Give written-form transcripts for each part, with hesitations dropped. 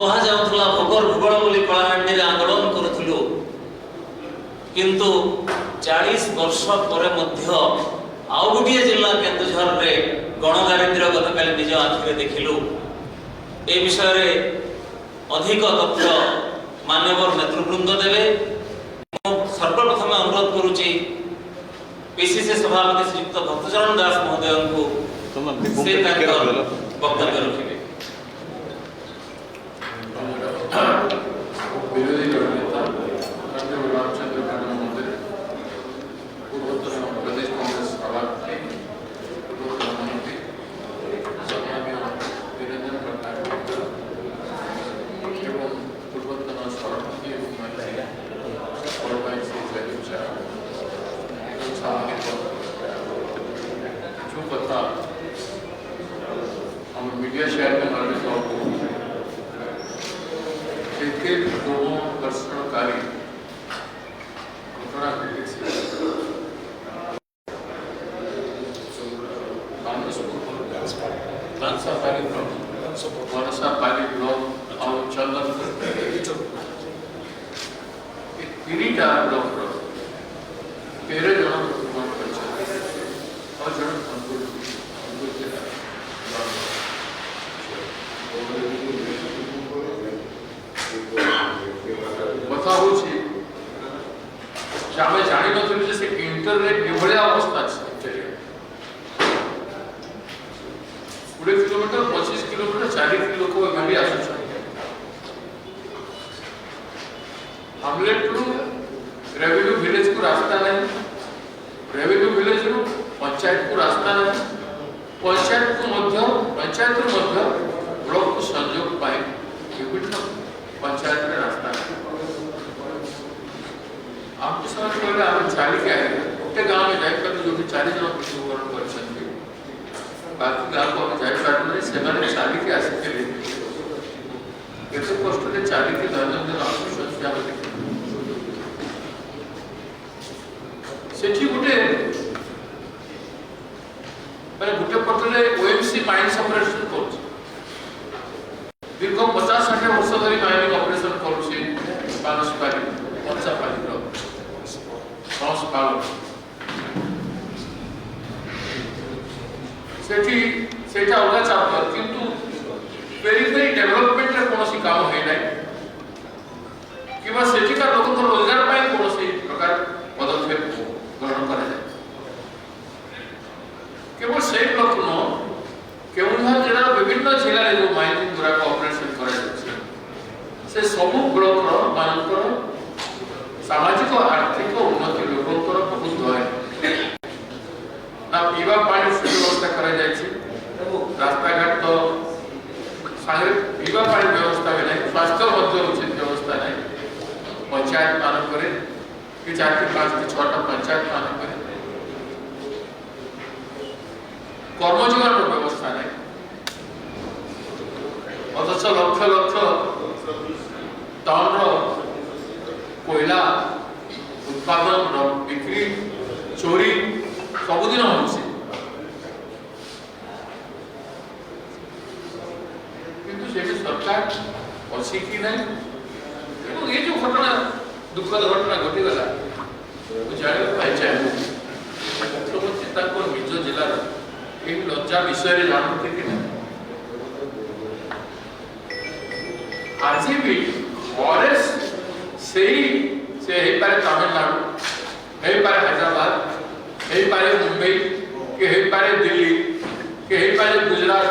କୁହାଯାଉଥିଲା ଭୋଗର ଭୂଗୋଳ ବୋଲି କଳାହାଣ୍ଡିରେ ଆନ୍ଦୋଳନ କରୁଥିଲୁ, କିନ୍ତୁ 40 ବର୍ଷ ପରେ ମଧ୍ୟ ଆଉ ଗୋଟିଏ ଜିଲ୍ଲା କେନ୍ଦୁଝରରେ ଗଣଦାରିଦ୍ର୍ୟ ଗତକାଲି ନିଜ ଆଖିରେ ଦେଖିଲୁ। ଏ ବିଷୟରେ ଅଧିକ ତଥ୍ୟ ମାନ୍ୟବର ନେତୃବୃନ୍ଦ ଦେବେ। ମୁଁ ସର୍ବପ୍ରଥମେ ଅନୁରୋଧ କରୁଛି ପିସିସି ସଭାପତି ଶ୍ରୀଯୁକ୍ତ ଭକ୍ତଚରଣ ଦାସ ମହୋଦୟଙ୍କୁ ସେ ତାଙ୍କର ବକ୍ତବ୍ୟ ରଖିବେ। विरोधी दलनेता रामचंद्र महोदय, पूर्वतन प्रदेश कांग्रेस सभापति, पूर्वतन मंत्री सम्मानीय वीरेंद्र पटनायक एवं पूर्वतन सभापति एवं मंत्री बड़भाई श्री जयचा जो कथा हम मीडिया शेयर में नॉलेज दोनों दर्शनकारी घटना घटी मनसापाली ब्लॉक और चंदन तीनटा ब्लॉक 13 जन और जन कथा हूँ आम जानी नी से इंटरनेट किभली अवस्था 20 किलोमीटर 25 किलोमीटर 40 लोक एमडी आस हमलेट रु रेवेन्यू विलेज को रास्ता नहीं, रेवेन्यू विलेज रु पंचायत को रास्ता नहीं, पंचायत ब्लॉक को संयोग पाए विभिन्न पंचायत में रास्ता नहीं। आप कहले आम चलिक आए गोटे गाँव में जापर जो 4 जन मृत्युवरण कर बाकी गाँव को जापार से चलिक आसते कष्ट चलिक दैनंदिन आसुषी गोटे गोटे पटले ओएमसी माइन ऑपरेशन कर दीर्घ 50-60 वर्ष धरी माइनिंग ऑपरेशन करुचे बानसपाली पंचापाली अलग चैप्टर किंतु पेरिफेरी डेवलपमेंट रे कोनोसी काम है नहीं कि सेठिका लोक रोजगार पाई कोनोसी प्रकार पदक्षेप ग्रहण करा जाए। केवल से ब्लॉक न केवुझर जिलार विभिन्न जिले जो माइनिंग गुराक ऑपरेशन करा जाए से सब ब्लॉक मानकर सामाजिक आर्थिक उन्नति लोकंर बहुत दय ना पीवा पानी व्यवस्था करा रास्ता घाट तो सारे पीवा पानी व्यवस्था भी नहीं, स्वास्थ्य उचित व्यवस्था नहीं, पंचायत मानक 4-5-6टा पंचायत मानक कर्मजीवन व्यवस्था नहीं, अथच लक्ष लक्ष टन कोयला उत्पादन बिक्री चोरी सबुदिन हो सरकार अच्छी कि नहीं। ये जो घटना दुखद घटना घटीगला जाना चाहे मुख्यमंत्री निज जिलार ये लज्जा विषय जानते कि नहीं। आज भी फॉरेस्ट से तमिलनाडु है हैदराबाद है मुंबई के है दिल्ली के है गुजरात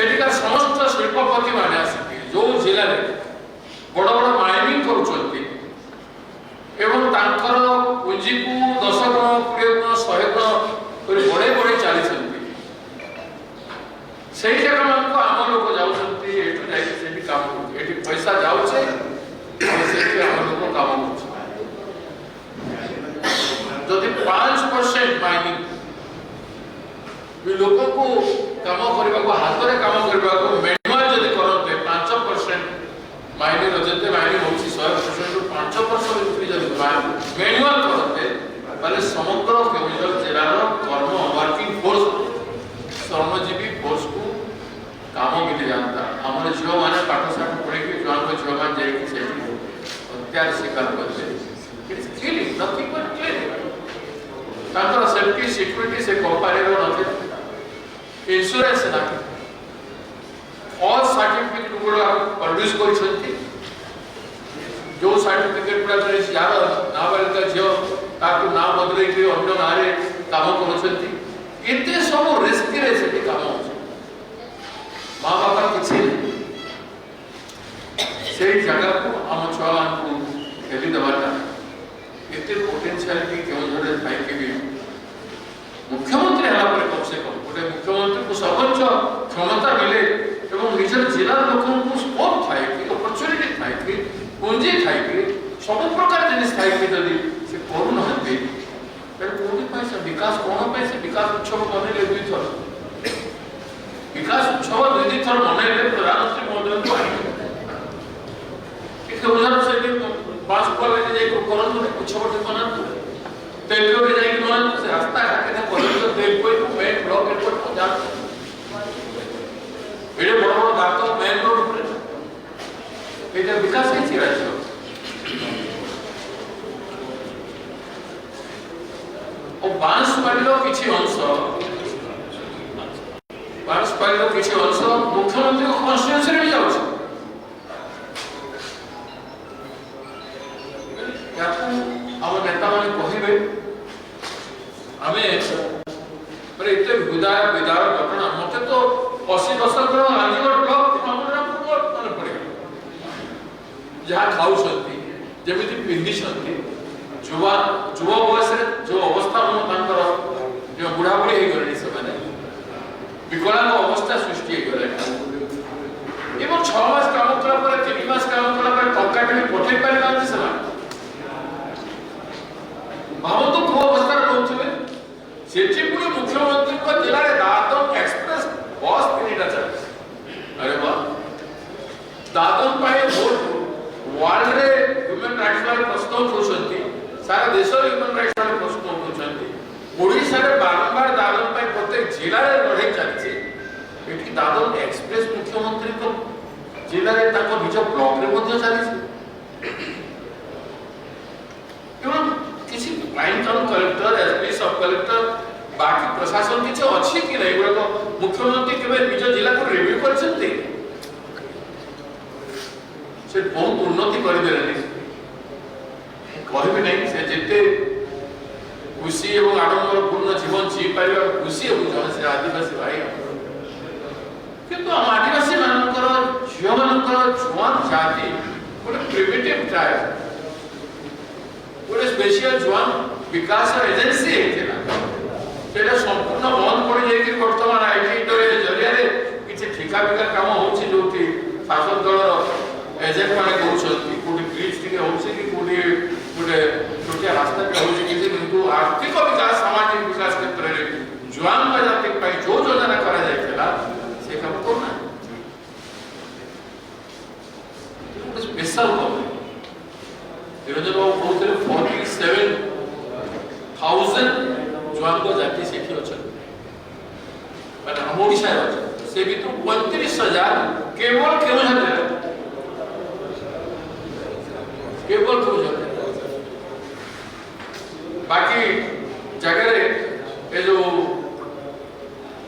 एटिका समस्त शिल्पपति माने आसिके जो जिले में बड़ बड़ माइनिंग करुचंती एवं तांकर पुंजी को 10 गुण 20 गुण 100 गुण बड़े बड़े चली से जगह मान को आम लोग जाऊँगी एठू जाकि काम कर पैसा जाऊे आम लोग काम कर 5% माइनिंग लोक को काम करने को हाथ में काम करने को मैनुअल जदि करते 5% माइनिंग जते माइनिंग होची 100% 5% बिक्री जदि मैनुअल करते माने समग्र केवल जिलार कर्म वर्किंग फोर्स श्रमजीवी फोर्स को काम मिल जाता। हमर झियो माने पाठशाठ पढ़े जुआन झील मान जाइए हत्यार शिकार करते nothing but clear safety security से कंपनी नथिंग इंश्योरेंस ना फॉल्स सर्टिफिकेट गुड़ा प्रोड्यूस कर जो सर्टिफिकेट गुड़ा यार नाबालिका झील ताकू ना बदल अन्य नारे काम कर सब रिस्क रे काम हो माँ बापा किसी से जगह को आम छुआ मान को हेली दबाटा इतने पोटेंशियलिटी क्यों झड़े भाई के भी मुख्यमंत्री हला पर कम से कम गोटे मुख्यमंत्री को सर्वोच्च क्षमता मिले एवं निजर जिला लोगों को स्कोप थाए कि अपॉर्चुनिटी थाए कि पूंजी थाए कि सब प्रकार जिनिस थाए कि यदि से करू नहंती फिर कोनी पैसा विकास कोन पैसे विकास उत्सव बनेले दुई थर विकास उत्सव दुई थर मनाइले प्रधानमंत्री महोदय को एक उदाहरण से पांच कॉलेज जाई को करन उत्सव टे मनातु तेलको के जाई मनातु से रास्ता घाटे ने कॉलेज तो तेल कोई मेन ब्लॉक एयरपोर्ट को जा एडे बड़ बड़ गातो मेन रोड ऊपर एटा विकास है राज्य और बांसवाड़ीर किछि अंश बांसवाड़ीर किछि अंश मुख्यमंत्री को कॉन्स्टिट्यूएंसी रे जाउछ याकू हम नेता माने कहिबे हमें पर इते विदार घटना मते तो 80 दशक लांजीगढ़ ब्लॉक हमरा मन पड़े जहां खाउछंती जेमिति पिंदी छंती युवा बयस जो अवस्था जो बुढ़ा बुढ़ी हो गले से विकलांग अवस्था सृष्टि हो गले एवं 6 मास काम कला पर 3 मास काम कला पर टंका टे पठे पारि ना से भाव तो को अवस्था रहउथिले सेठी पुरे मुख्यमंत्री को जिला रे दादन एक्सप्रेस बस तीनटा चले अरे वाह दादन पाए वर्ल्ड रे ह्यूमन राइट्स वाले प्रश्न होछंती सारा देश ह्यूमन राइट्स वाले प्रश्न होछंती ओडिसा रे बारंबार दादन पाए प्रत्येक जिला रे लड़ाई चलछि एठी दादन एक्सप्रेस मुख्यमंत्री को जिला रे ताको निज ब्लॉक रे मध्ये चलछि एवं किसी लाइन टाउन कलेक्टर एसपी सब कलेक्टर बाकी प्रशासन किछ अछि कि नै गुडा मुख्यमंत्री केबे निज जिला को रिव्यू करछन्ती से बहुत उन्नति कर देले कहबे नहीं से जेते खुशी एवं आनंद पूर्ण जीवन जी पारिबा खुशी एवं जन से आदिवासी भाई किंतु हम आदिवासी मानकर झियो मानकर जुआन जाति गोटे प्रिमिटिव ट्राइब गोटे स्पेशल जुआन विकास एजेंसी हेतिला सेटा संपूर्ण बंद पड़ जाय कि वर्तमान आईटी जरिया रे किछि ठिका बिका काम होछि जोति शासक दल एजेंट माने कहउछथि कोठी ब्रिज टिके होछि कि कोठी गोटे छोटिया रास्ता पे होछि किंतु आर्थिक विकास सामाजिक विकास क्षेत्र रे जुआन जाति पई जो योजना करा जायतिला से काम कोना स्पेशल को विरोध बाबू कहते 47,000 जुआन को जाति सेठी अछन माने हम ओडिसा रे से भी तो 35,000 केवल बाकी जगह रे ए जो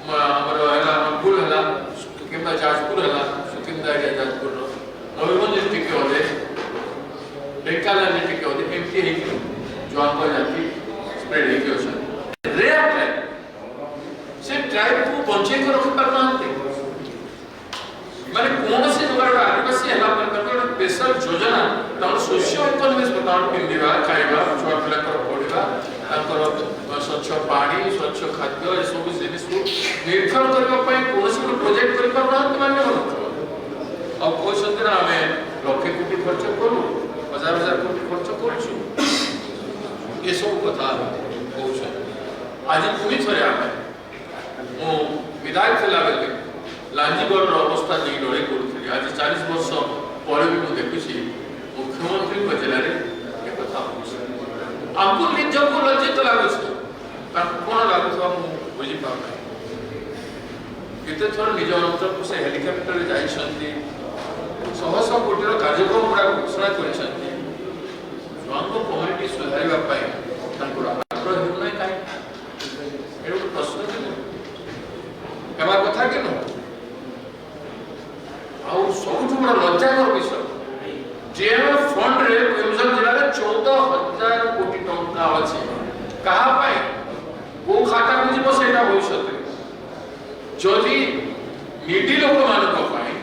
हमर हला फूल हला किंबा जाजपुर हला सुकिंदा रे जाजपुर नवीगंज डिस्ट्रिक्ट के होले ढेंकानाल डिस्ट्रिक्ट के होले एमटी है कि जो आपको जाति स्प्रेड है कि ओसन रेयर ट्राइब से ट्राइब को बंचे को रख पाना माने कोन से जुगाड़ आदिवासी हला पर कर स्पेशल योजना तार सोशियो इकोनॉमिक्स बताउन पिंदिबा खाइबा छुआ पिला कर पढिबा ताकर स्वच्छ पानी स्वच्छ खाद्य ए सब जिनिस को निर्भर करबा पई कोन से प्रोजेक्ट करि पाबा माने हो अब कोइ संदर हमें लक्ष कोटी खर्च करू 1000 कोटी खर्च करछु ये सब कथा कहउछ आज पुनी थरे आमे ओ विधायक थिला बेले लांजीगढ़ अवस्था नहीं डरे करूथि आज 40 वर्ष पर भी मु देखुछि मुख्यमंत्री को जिला रे ए कथा होछ हमको निज को लज्जित लागुछ कोन लागुछ हम बुझी पाबै केते थोर निज अंतर को से हेलीकॉप्टर रे जाई छथि ଶହ ଶହ କୋଟିର କାର୍ଯ୍ୟକ୍ରମ ଗୁଡ଼ାକ ଘୋଷଣା କରିଛନ୍ତି, ଛୁଆଙ୍କ କମ୍ୟୁନିଟି ସୁଧାରିବା ପାଇଁ ତାଙ୍କର ଆଗ୍ରହ ହେଉନାହିଁ କାହିଁକି? ଏ ଗୋଟେ ପ୍ରଶ୍ନ ହେବା କଥା କି ନୁହଁ? ଆଉ ସବୁଠୁ ବଡ଼ ଲଜ୍ଜାକର ବିଷୟ, DMF ଫଣ୍ଡରେ କେନ୍ଦୁଝର ଜିଲ୍ଲାରେ 14,000 କୋଟି ଟଙ୍କା ଅଛି। କାହା ପାଇଁ, କୋଉ ଖାତାକୁ ଯିବ ସେଇଟା ଭବିଷ୍ୟତରେ। ଯଦି ନିଡି ଲୋକମାନଙ୍କ ପାଇଁ,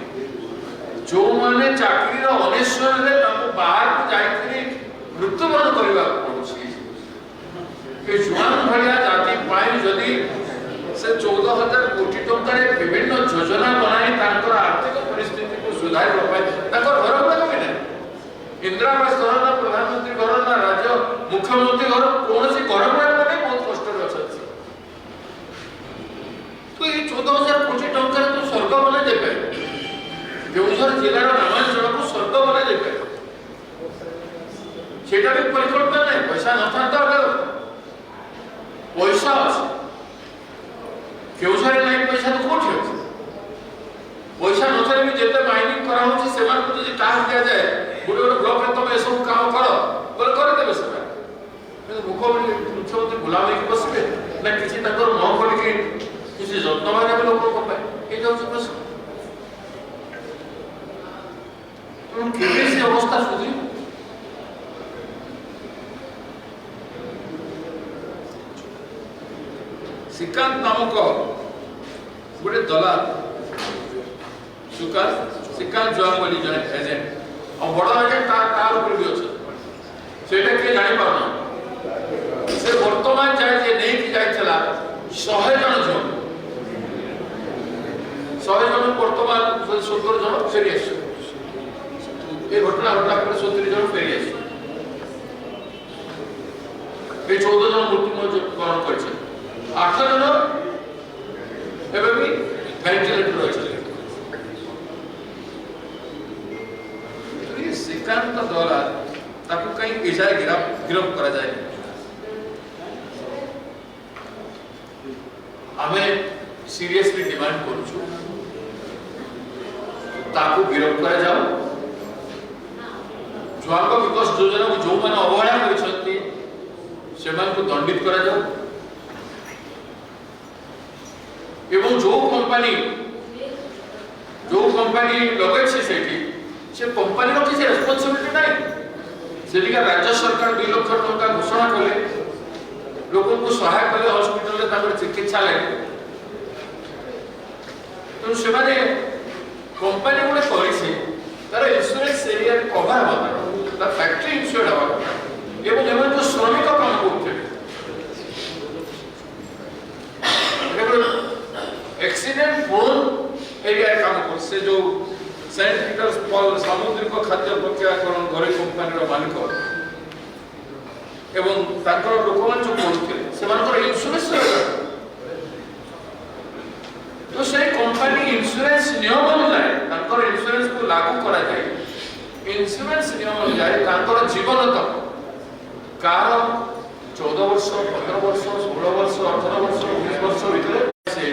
ଯେଉଁମାନେ ଚାକିରିର ଅନେଶ୍ୱରରେ ତାଙ୍କୁ ବାହାରକୁ ଯାଇକରି ମୃତ୍ୟୁବରଣ କରିବାକୁ ପଡୁଛି, ଏ ଜୁଆନ ଭଳିଆ ଜାତି ପାଇଁ ଯଦି ସେ 14,000 କୋଟି ଟଙ୍କାରେ ବିଭିନ୍ନ ଯୋଜନା ବନାଇ ତାଙ୍କର ଆର୍ଥିକ ପରିସ୍ଥିତିକୁ ସୁଧାରିବା ପାଇଁ ତାଙ୍କର ଘର ଗୁଡ଼ାକ ବି ନାହିଁ। ଇନ୍ଦିରା ଆବାସ ଘର ନା ପ୍ରଧାନମନ୍ତ୍ରୀ ଘର ନା ରାଜ୍ୟ ମୁଖ୍ୟମନ୍ତ୍ରୀ ଘର, କୌଣସି ଘର ଗୁଡ଼ାକ ନାହିଁ, ବହୁତ କଷ୍ଟରେ ଅଛନ୍ତି। ତ ଏଇ 14,000 କୋଟି ଟଙ୍କାରେ ତ ସ୍ୱର୍ଗ ବନାଇ ଦେଇପାରିବ, କେଉଁଝର ଜିଲ୍ଲାର ନାମାଞ୍ଚଳକୁ ସ୍ୱର୍ଗ ବନାଇ ଦେଇପାରିବ। সেটা ବି পরিকল্পনা নাই, পয়সা নথান্তা হলেও পয়সা আছে। কেউঝরে নাই পয়সা তো কোটি আছে, পয়সা নথালে বি যেতে মাইনিং করা হচ্ছে সেମାନଙ୍କୁ যদি টাস্ক দিয়াযাଏ ଗୋଟେ ଗୋଟେ ବ୍ଲକରେ ତମେ ଏସବୁ କାମ କର ବୋଲେ କରିଦେବେ ସେମାନେ। କିନ୍ତୁ ମୁଖ୍ୟମନ୍ତ୍ରୀ ଗୁଲାମ ହେଇକି ବସିବେ ନା କିଛି ତାଙ୍କର ମୁହଁ ଖୋଲିକି କିଛି ଯତ୍ନବାନ ହେବେ ଲୋକଙ୍କ ପାଇଁ, ଏଇ ଯାଉଛି ପ୍ରଶ୍ନ। ତେଣୁ କେବେ ସେ ଅବସ୍ଥା ସୁଧରିବ? श्रीकांत नामक गोटे दलाल, श्रीकांत जॉन बोली जन एजेंट और बड़ एजेंट तार ऊपर भी अच्छे सेटा के जानि पारना। से वर्तमान जाय जे नहीं कि जायछला 100 जन जो 100 जन वर्तमान 70 जन फेरी आसे। ए घटना घटना पर 70 जन फेरी आसे। ए 14 जन मृत्यु करण करछे, 8 जन एवं भी वेंटिलेटर रही। तो ये श्रीकांत द्वारा ताकू कहीं एजाय गिरफ्त करा जाए, हमें सीरियसली डिमांड करूछु ताकू गिरफ्त करा जाओ। जुआंग विकास योजना को जो मैंने अवहेला करिसंती सेमान को दंडित करा जाओ। एवं जो कंपनी लगे से कंपनी किसी रेस्पॉन्सिबिलिटी नहीं। सेठिका राज्य सरकार 2 लाख टंका घोषणा कले, लोगों को सहाय कले हॉस्पिटल में ताकर चिकित्सा लगे। तो से माने कंपनी गुडे करिसे तार इंश्योरेंस एरिया कवर हवा, तार फैक्ट्री इंश्योर्ड हवा एवं एवं जो श्रमिक काम करते एक्सीडेंट प्रोन एरिया काम कर से जो सेंट पीटर्स पॉल सामुद्रिक खाद्य प्रक्रियाकरण घरे कंपनी मालिक एवं ताकर लोकमान जो करते से इंश्योरेंस तो से कंपनी इंश्योरेंस नियम अनुसार ताकर इंश्योरेंस को लागू करा जाए। इंश्योरेंस नियम अनुसार ताकर जीवन तक कार 14 वर्ष 15 वर्ष 16 वर्ष 18 वर्ष 19 वर्ष भीतर से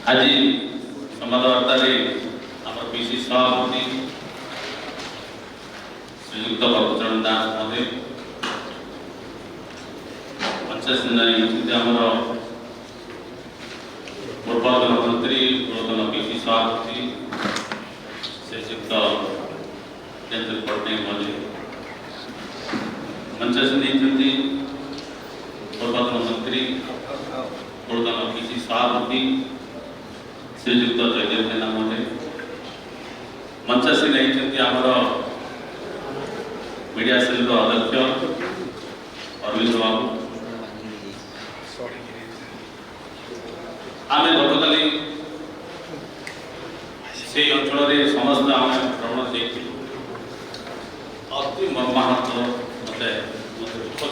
आज संवाददाता पीसी सभापति श्रीयुक्त भक्तचरण दास महोदय, पंचायत पूर्वतन मंत्री पूर्वतन पीसी सभापति श्रीयुक्त चंद्र पट्टनायक महोदय, पंचायत पूर्वतन मंत्री पूर्वतन पीसी सभापति श्रीयुक्त जयदेव जेना महोदय, मंचासी नहीं आमर मीडिया सेल अध्यक्ष अरविंद बाबू, आम गतकाली से अंचल समस्त आम भ्रमण जाइए अति मर्माहत मत दुख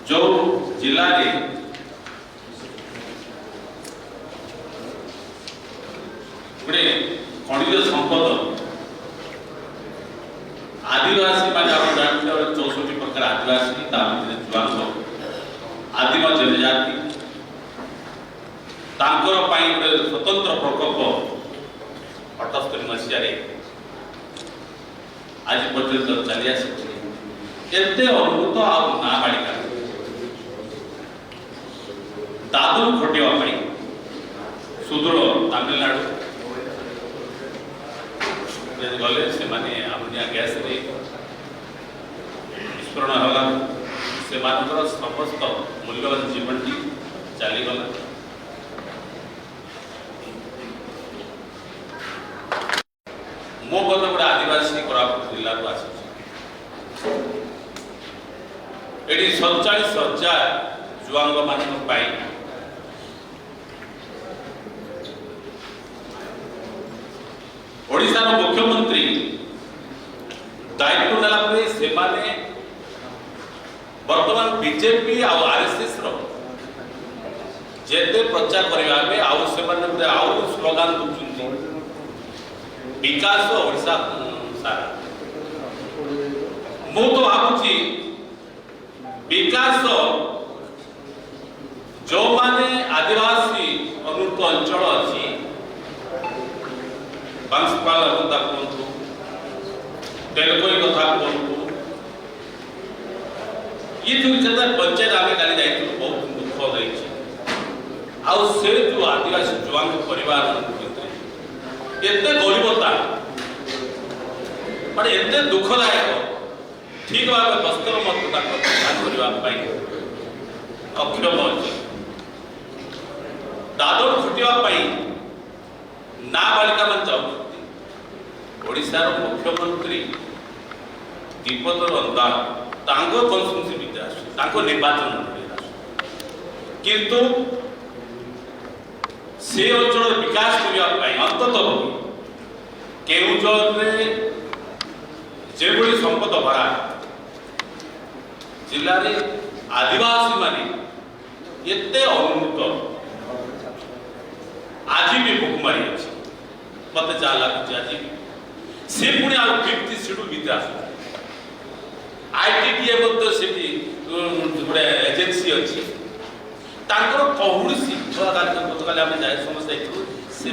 जो जिले गोटे खनिज संपद आदिवासी माने आप जानते हो 64 प्रकार आदिवासी तामिल जुआंग आदिम जनजाति तांकर पाई गोटे स्वतंत्र प्रकल्प 78 मसीह आज पर्यंत चली आसी एते अमृत आ नाबालिका दादन खटिया पाई सुदूर तमिलनाडु गले से माने अपनी गैस रे विस्फोरण होला से मानकर समस्त मूल्यवान जीवन टी चली गला मो गत गोटे आदिवासी कोरापुट जिला को आसी एटी 47,000 जुआंग मान पाई ओडिशा मुख्यमंत्री दायित्व नेला परे से माने वर्तमान बीजेपी आ आरएसएस रो जेते प्रचार करिवा बे आ से माने आ स्लोगान दुचुंती विकास ओडिशा सारा मो तो भाबुची विकास जो माने आदिवासी अनुत अंचल अछि बांसपाल कथा कहतु तेलकोई कथा कहतु ये जो पंचायत आम काली जाइए बहुत दुख रही आउ से जो आदिवासी जुआंग परिवार एत गरीबता माने एत दुखदायक ठीक भाव बस्तर मत करने अक्षम अच्छे दादन खटिया नाबालिका मान चाहते ओडिशार मुख्यमंत्री दीपद रंधा कन्स्टिट्यूएंसी भितर निर्वाचन किंतु से अंचल विकास करने अंततः केउझर जो संपद भरा जिले में आदिवासी माने एते अनुन्नत आज भी भूखमारी अच्छी मत जहाँ लगुच आज से पुणी आउ 50 शेड्यूल भीतर आस आईटीटीए गोटे एजेन्सी अच्छी कौसी गतकाल आम जाए समस्त से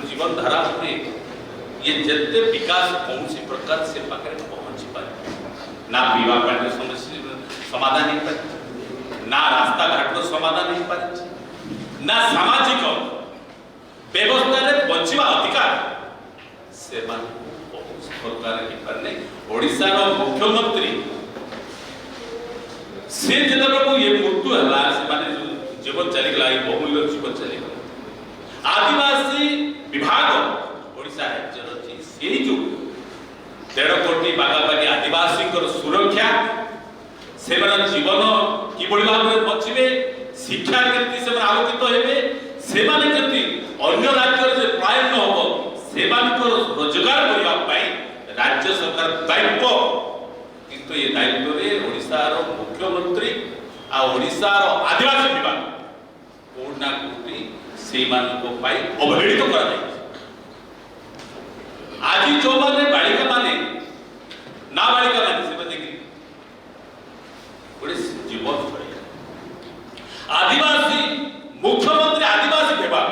जीवन धारा ये जिते विकास कौन प्रकार से पाखे पहुंची पारे ना पीवा पानी समस्या समाधान हो पारे ना रास्ता घाट समाधान हो पारे ना सामाजिक व्यवस्था बचवा अधिकार से प्रकार ओडिशार मुख्यमंत्री से जो ये मृत्यु है जीवन चलीगला बहुमूल्य जीवन चलीगला आदिवासी विभाग ओडिशा राज्य से जो 1.5 कोटी बागाबागी आदिवासी सुरक्षा से जीवन किभली भाव में बचिबे शिक्षा केमती से आलोकित हेबे से अन्य राज्य से पलायन न हो से रोजगार करने राज्य सरकार दायित्व किंतु ये दायित्व रे ओडिशार मुख्यमंत्री आ ओडिशार आदिवासी विभाग कोना कोटी से अवहेलित कर आज जो माने बालिका माने नाबालिका माने से गोटे जीवन आदिवासी मुख्यमंत्री आदिवासी विभाग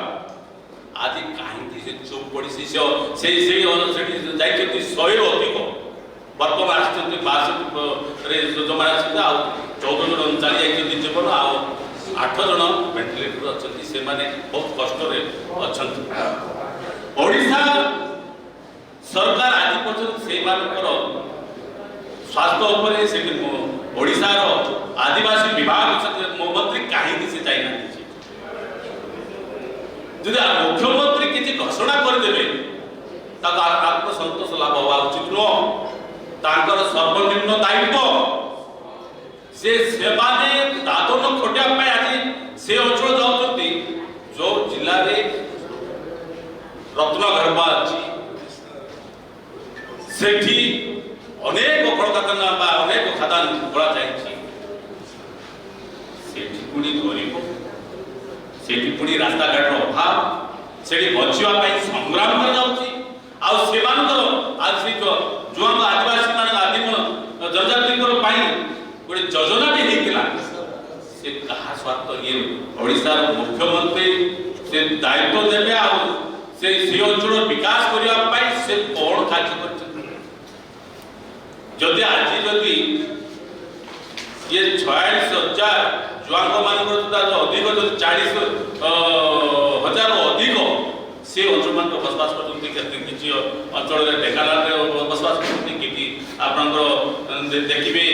आज कहीं से चुप पड़ी से जाइए 100 अधिक वर्तमान आसुच्च 62 जमा 14 जन चली जाइए जीवन 8 जन वेंटिलेटर अच्छा से बहुत कष्ट अच्छा ओडिशा सरकार आज पर्यटन से स्वास्थ्य उपरे से ओडिशार आदिवासी विभाग मंत्री कहीं से जाइना जदि मुख्यमंत्री किसी घोषणा करदे आत्मसंतोष लाभ हवा उचित नुह सर्वनिम्न दायित्व से दादन खटिया आज से अंचल जाऊँगी जो जिले में रत्नगर्भा अच्छी सेठी अनेक कलकारखाना अनेक खदान खोला जाए गरीब से रास्ता घाट अभाव से बचवाई संग्राम कर आज जो आदिवासी योजना भी होता से कहा स्वार्थ ये ओडिशा मुख्यमंत्री से दायित्व देवे आ से अंचल विकास करने से कौन कार्य कर आज जदि ये 46,000 जुआंग मान अधिक 40,000 अधिक से अंचल मान बसवास करते अंचल ढेकानाल बसवास करते कि आपंकर देखिए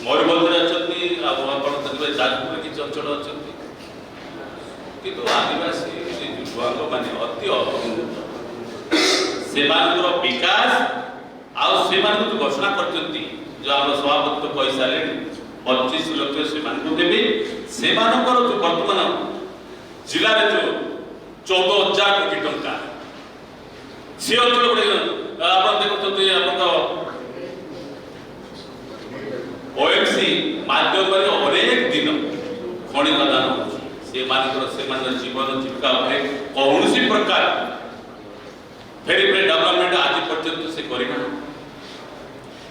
मयूरभंज अच्छा देखिए जाजपुर किसी अंचल अच्छा कि आदिवासी जुआंग मान अति से विकास आउ घोषणा कर जो आम सभापति कही सारे 25 लक्ष से देवे से बर्तमान जिले में जो 14,000 कोटी टंका सी अंचल गुड़े आप देखते ओएमसी माध्यम अनेक दिन खनि खदान हो जीवन जीविका कौन प्रकार फेरी फेरी डेवलपमेंट आज पर्यंत से करना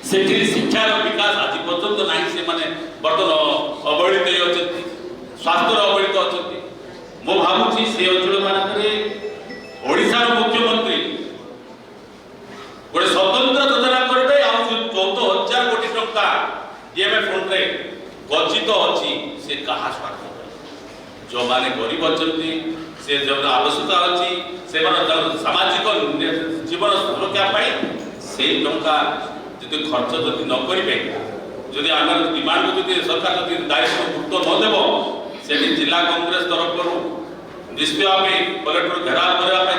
से शिक्षार विकास आज पर्यंत ना से माने बर्तमान अवहेलित अच्छा स्वास्थ्य अवहेलित अच्छा मो भावुची से अंचल मानक ओडिशा मुख्यमंत्री गोटे स्वतंत्र योजना करबे आ 14,000 कोटी टंका डीएमएफ फंड रे गच्छित अच्छी से कहा स्वार्थ जो माने गरीब अच्छी से जब आवश्यकता अच्छी से सामाजिक जीवन सुरक्षा से टंका जो खर्च जदि न करेंगे जदि आम डिमांड को सरकार जब दायित्व गुरुत्व न देव से जिला कांग्रेस तरफ निश्चय भाव कलेक्टर घेराव करने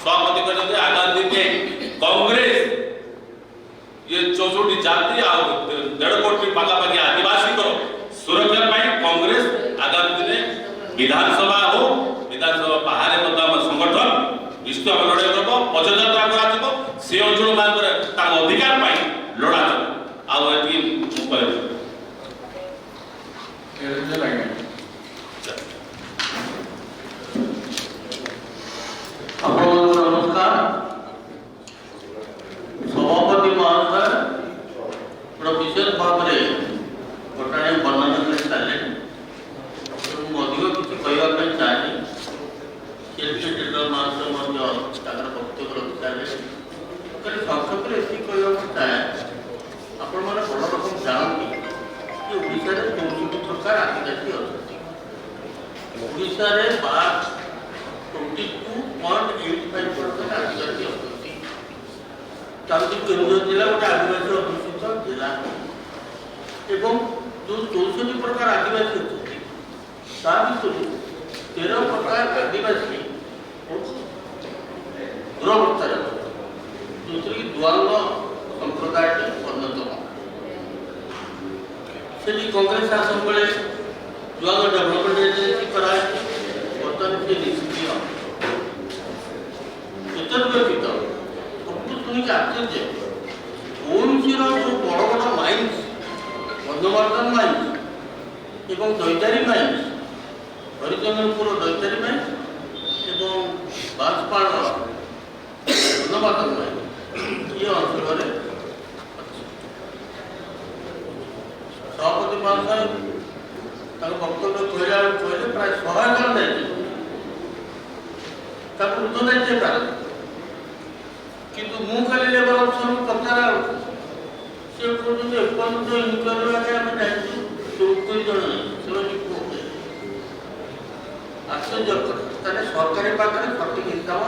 सभापति कहते आगामी दिन में कांग्रेस ये 64 जाति 1.5 कोटी पाखापाखि आदिवासी को सुरक्षा कांग्रेस आगामी दिन विधानसभा हो विधानसभा बाहर संगठन निश्चित भाव लड़ाई कर पदयात्रा कर से अंचल मान अधिकार लड़ा नमस्कार सभापति महोदय विशेष भाव में घटना वर्णन कर सारे अधिक किसी कहवाई चाहे शिल्पी टेलर महोदय वक्तव्य रखी सारे संक्षेप में ये कहवाक चाहे आपण मैंने बड़ रकम जानते कि ओडिशा 64 प्रकार आदिवासी अच्छा ओडिशा 22.85% आदिवासी अच्छा केन्दुझर जिला गोटे आदिवासी अध्युषित जिला एवं जो 64 प्रकार आदिवासी अच्छा भितर 13 प्रकार आदिवासी दूरवस्था जो दुआंग संप्रदाय अन्यतम से कांग्रेस शासन बेले दुआंग डेभलपमेंट एजेंसी कराई बर्तमान से निष्क्रिय व्यतीत सबको शुणिक आश्चर्य ओएमसी जो बड़ बड़ माइन्स बंधुवर्धन माइन्स एवं दैतारी माइन्स हरिचंद्रपुर दैतारी माइन्स एवं बांसपाड़ बंधुवर्धन माइन्स ये अंचल सभापति महोदय वक्तव्य कहले प्राय 100 जन दायित्व ऊर्ध दायित्व प्रारंभ किंतु मु खाली लेबर ऑप्शन पचारा से कहते एपर्यंत इनक्वारी आम जाइए 24 जन से आश्चर्य सरकारी पाखे सठिक हिसाब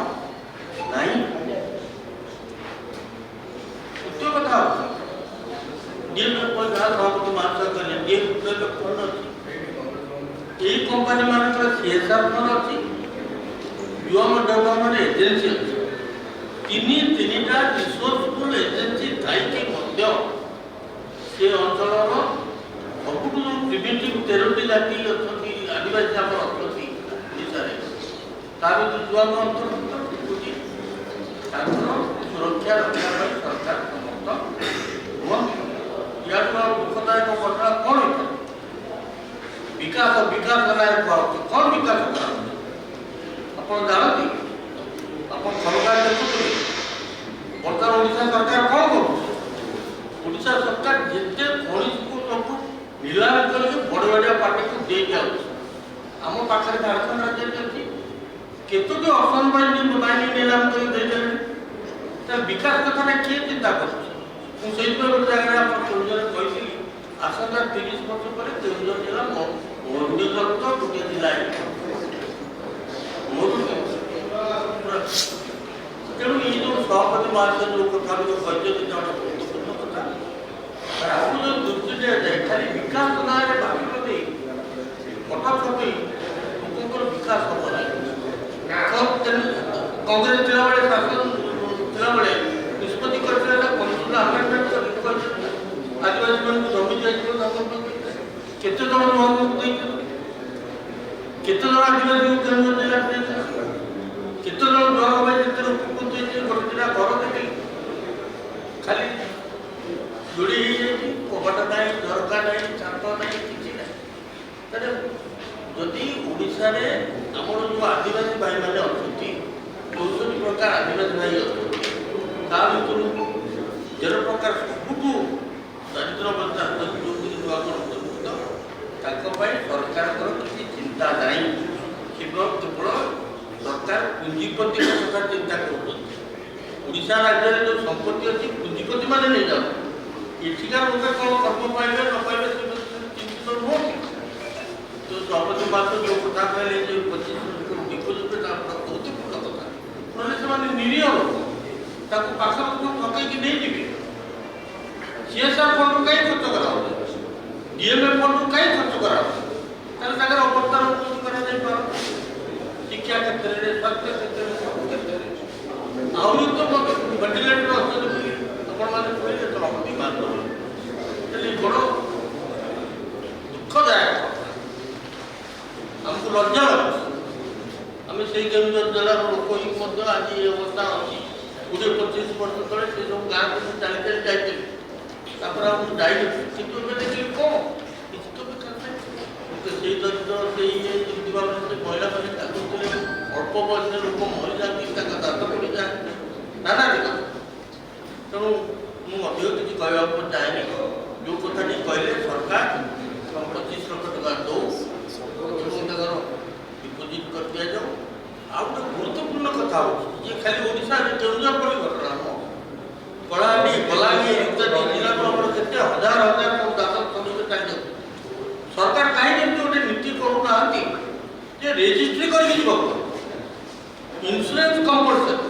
नहीं द्वितीय कथा सभापति महाशय कौन अच्छी कंपानी मान सीएसआर फंड अच्छी ह्यूमन डेवलपमेंट एजेंसी अच्छी तीन रिसोर्सफुल एजेंसी थी से अंचल सब प्रिमिटिव 13टी जाति अच्छा आदिवासी आम अच्छा ओडिशा जुआंग अंतर्भुक्त सुरक्षा रक्षा सरकार समर्थ या दुखदायक घटना कौन होता विकास विकास कौन विकास आप जानती आप सरकार देखुए बर्तमान ओडिशा सरकार कौन कर सरकार जिते खनि ଦେଇ ଯାଉଛି ଆମ ପାଖରେ ଝାଡ଼ଖଣ୍ଡ ରାଜ୍ୟରେ ଅଛି କେତୋଟି ଅସନ ବାହିନୀ ନିଲାମ କରି ଦେଇଦେଲେଣି ତାହେଲେ ବିକାଶ କଥାଟା କିଏ ଚିନ୍ତା କରୁଛି ମୁଁ ସେଇଥିପାଇଁ ଗୋଟେ ଜାଗାରେ ଆପଣ କେଉଁଝରରେ କହିଥିଲି ଆସନ୍ତା 30 ବର୍ଷ ପରେ କେଉଁଝର ଜିଲ୍ଲା ମରୁଡ଼ିଗ୍ରସ୍ତ ଗୋଟିଏ ଜିଲ୍ଲା ତେଣୁ ଏଇ ଯେଉଁ ସଭାପତି ମହାଶୟ ଯେଉଁ କଥା କହିଛନ୍ତି ଜଣେ ଗୁରୁତ୍ୱପୂର୍ଣ୍ଣ କଥା ତାକୁ ଯେଉଁ ଦୃଷ୍ଟି ଦିଆଯାଏ ଖାଲି ବିକାଶ ନାଁରେ ଭାବିବ ଦେଇ କଟକ ଛପେଇ ଲୋକଙ୍କର ବିକାଶ ହେବ ନାହିଁ କଂଗ୍ରେସ ଥିଲାବେଳେ ଶାସନ ଥିଲାବେଳେ ନିଷ୍ପତ୍ତି କରିଥିଲା କଂଗ୍ରେସ ଆମେଣ୍ଡମେଣ୍ଟ ଆଦିବାସୀମାନଙ୍କୁ ଜମି ଦିଆଯିବ ତାଙ୍କ କେତେ ଜଣ ଲୋକଙ୍କୁ ଦେଇଛନ୍ତି କେତେ ଜଣ ଆଦିବାସୀଙ୍କୁ କେନ୍ଦ୍ର ଜିଲ୍ଲାରେ ଦେଇଛନ୍ତି କେତେ ଜଣ ବିଭାଗ ପାଇଁ କେତେ ଉପକୃତ ହେଇଛି ଗୋଟେ ଦିନ ଘର ଦେଖି ଖାଲି ଯୋଡ଼ି ହେଇଯାଇଛି କବାଟ ନାହିଁ ଝରକା ନାହିଁ ଛାତ ନାହିଁ କିଛି ନାହିଁ ତାହେଲେ ଯଦି ଓଡ଼ିଶାରେ ଆମର ଯେଉଁ ଆଦିବାସୀ ଭାଇମାନେ ଅଛନ୍ତି 64 ପ୍ରକାର ଆଦିବାସୀ ଭାଇ ଅଛନ୍ତି ତା ଭିତରୁ 13 ପ୍ରକାର ସବୁଠୁ ଦରିଦ୍ର ଅବସ୍ଥା ଯେଉଁଠି ବିଭାଗ ଅନ୍ତର୍ଭୁକ୍ତ ତାଙ୍କ ପାଇଁ ସରକାରଙ୍କର କିଛି ଚିନ୍ତା ନାହିଁ କେବଳ ସରକାର ପୁଞ୍ଜିପତି କଥା ଚିନ୍ତା କରୁଛନ୍ତି ଓଡ଼ିଶା ରାଜ୍ୟରେ ଯେଉଁ ସମ୍ପତ୍ତି ଅଛି ପୁଞ୍ଜିପତି ମାନେ ନେଇଯାଉଛନ୍ତି ଏଠିକାର ଲୋକ କ'ଣ କର୍ମ ପାଇବେ ନ ପାଇବେ ସେ ଚିନ୍ତିତ ନୁହଁ ତ ସଭାପତି ମାସ ଯେଉଁ କଥା କହିଲେ ଯେ 25 ବିକୁଛନ୍ତି ତାଙ୍କର ଗୁରୁତ୍ୱପୂର୍ଣ୍ଣ କଥା ନହେଲେ ସେମାନେ ନିରୀହ ଲୋକ ତାକୁ ପାଖ ଲୋକ ଠକେଇକି ନେଇଯିବେ CSR ଫଣ୍ଡରୁ କାହିଁ ଖର୍ଚ୍ଚ କରାହେଉଛି DMF ଫଣ୍ଡରୁ କାହିଁ ଖର୍ଚ୍ଚ କରାହେଉଛି ତାହେଲେ ତାଙ୍କର ଅବସ୍ଥାନ ଉନ୍ନତି କରାଯାଇପାରନ୍ତି ଶିକ୍ଷା କ୍ଷେତ୍ରରେ ସ୍ୱାସ୍ଥ୍ୟ କ୍ଷେତ୍ରରେ ସବୁ କ୍ଷେତ୍ରରେ ଆହୁରି ତ ଭେଣ୍ଟିଲେଟର ଅଛନ୍ତି ବୋଲି ଆପଣମାନେ କହିଲେ ତ ବିମାନ ହେଲେ ବଡ଼ ଦୁଃଖଦାୟକ ଆମକୁ ଲଜ୍ଜା ଲାଗୁଛି ଆମେ ସେଇ କେଉଁଝର ଜିଲ୍ଲାର ଲୋକ ହିଁ ମଧ୍ୟ ଆଜି ଏ ଅବସ୍ଥା ଅଛି 20-25 ବର୍ଷ ତଳେ ସେ ସବୁ ଗାଁକୁ ଚାଲି ଚାଲି ଯାଇଥିଲେ ତାପରେ ଆଉ ଯାଇନଥିଲି କିନ୍ତୁ ଏବେ ଦେଖିଲି କ'ଣ କିଛି ତ ବିକାଶ ନାହିଁ ସେଇ ଦରିଦ୍ର ସେଇ ଯେମିତି ଭାବରେ ସେ ମହିଳାମାନେ କାଟୁଥିଲେ ଅଳ୍ପ ବୟସରେ ଲୋକ ମରିଯାଆନ୍ତି ତାଙ୍କ ଦାନ୍ତ ପଡ଼ିଯାଆନ୍ତି ନାନା କଥା ତେଣୁ ମୁଁ ଅଧିକ କିଛି କହିବାକୁ ଚାହେଁନି ଯେଉଁ କଥାଟି କହିଲେ ସରକାର 25 ଲକ୍ଷ ଟଙ୍କା ଦେଉ ଏବଂ ତାଙ୍କର ଡିପୋଜିଟ୍ କରି ଦିଆଯାଉ ଆଉ ଗୋଟେ ଗୁରୁତ୍ୱପୂର୍ଣ୍ଣ କଥା ହେଉଛି ଯେ ଖାଲି ଓଡ଼ିଶାରେ କେଉଁଝର ପରି ଘଟଣା ନୁହଁ କଳାହାଣ୍ଡି ବଲାଙ୍ଗୀର ଇତ୍ୟାଦି ଜିଲ୍ଲାରୁ ଆମର କେତେ ହଜାର ହଜାର ଦାଦନ ଶ୍ରମିକ ଚାଲିଯାଉଛି ସରକାର କାହିଁକି ଏମିତି ଗୋଟେ ନୀତି କରୁନାହାନ୍ତି ଯେ ରେଜିଷ୍ଟ୍ରି କରିକି ଯିବାକୁ ଇନ୍ସୁରାନ୍ସ କମ୍ପଲସରି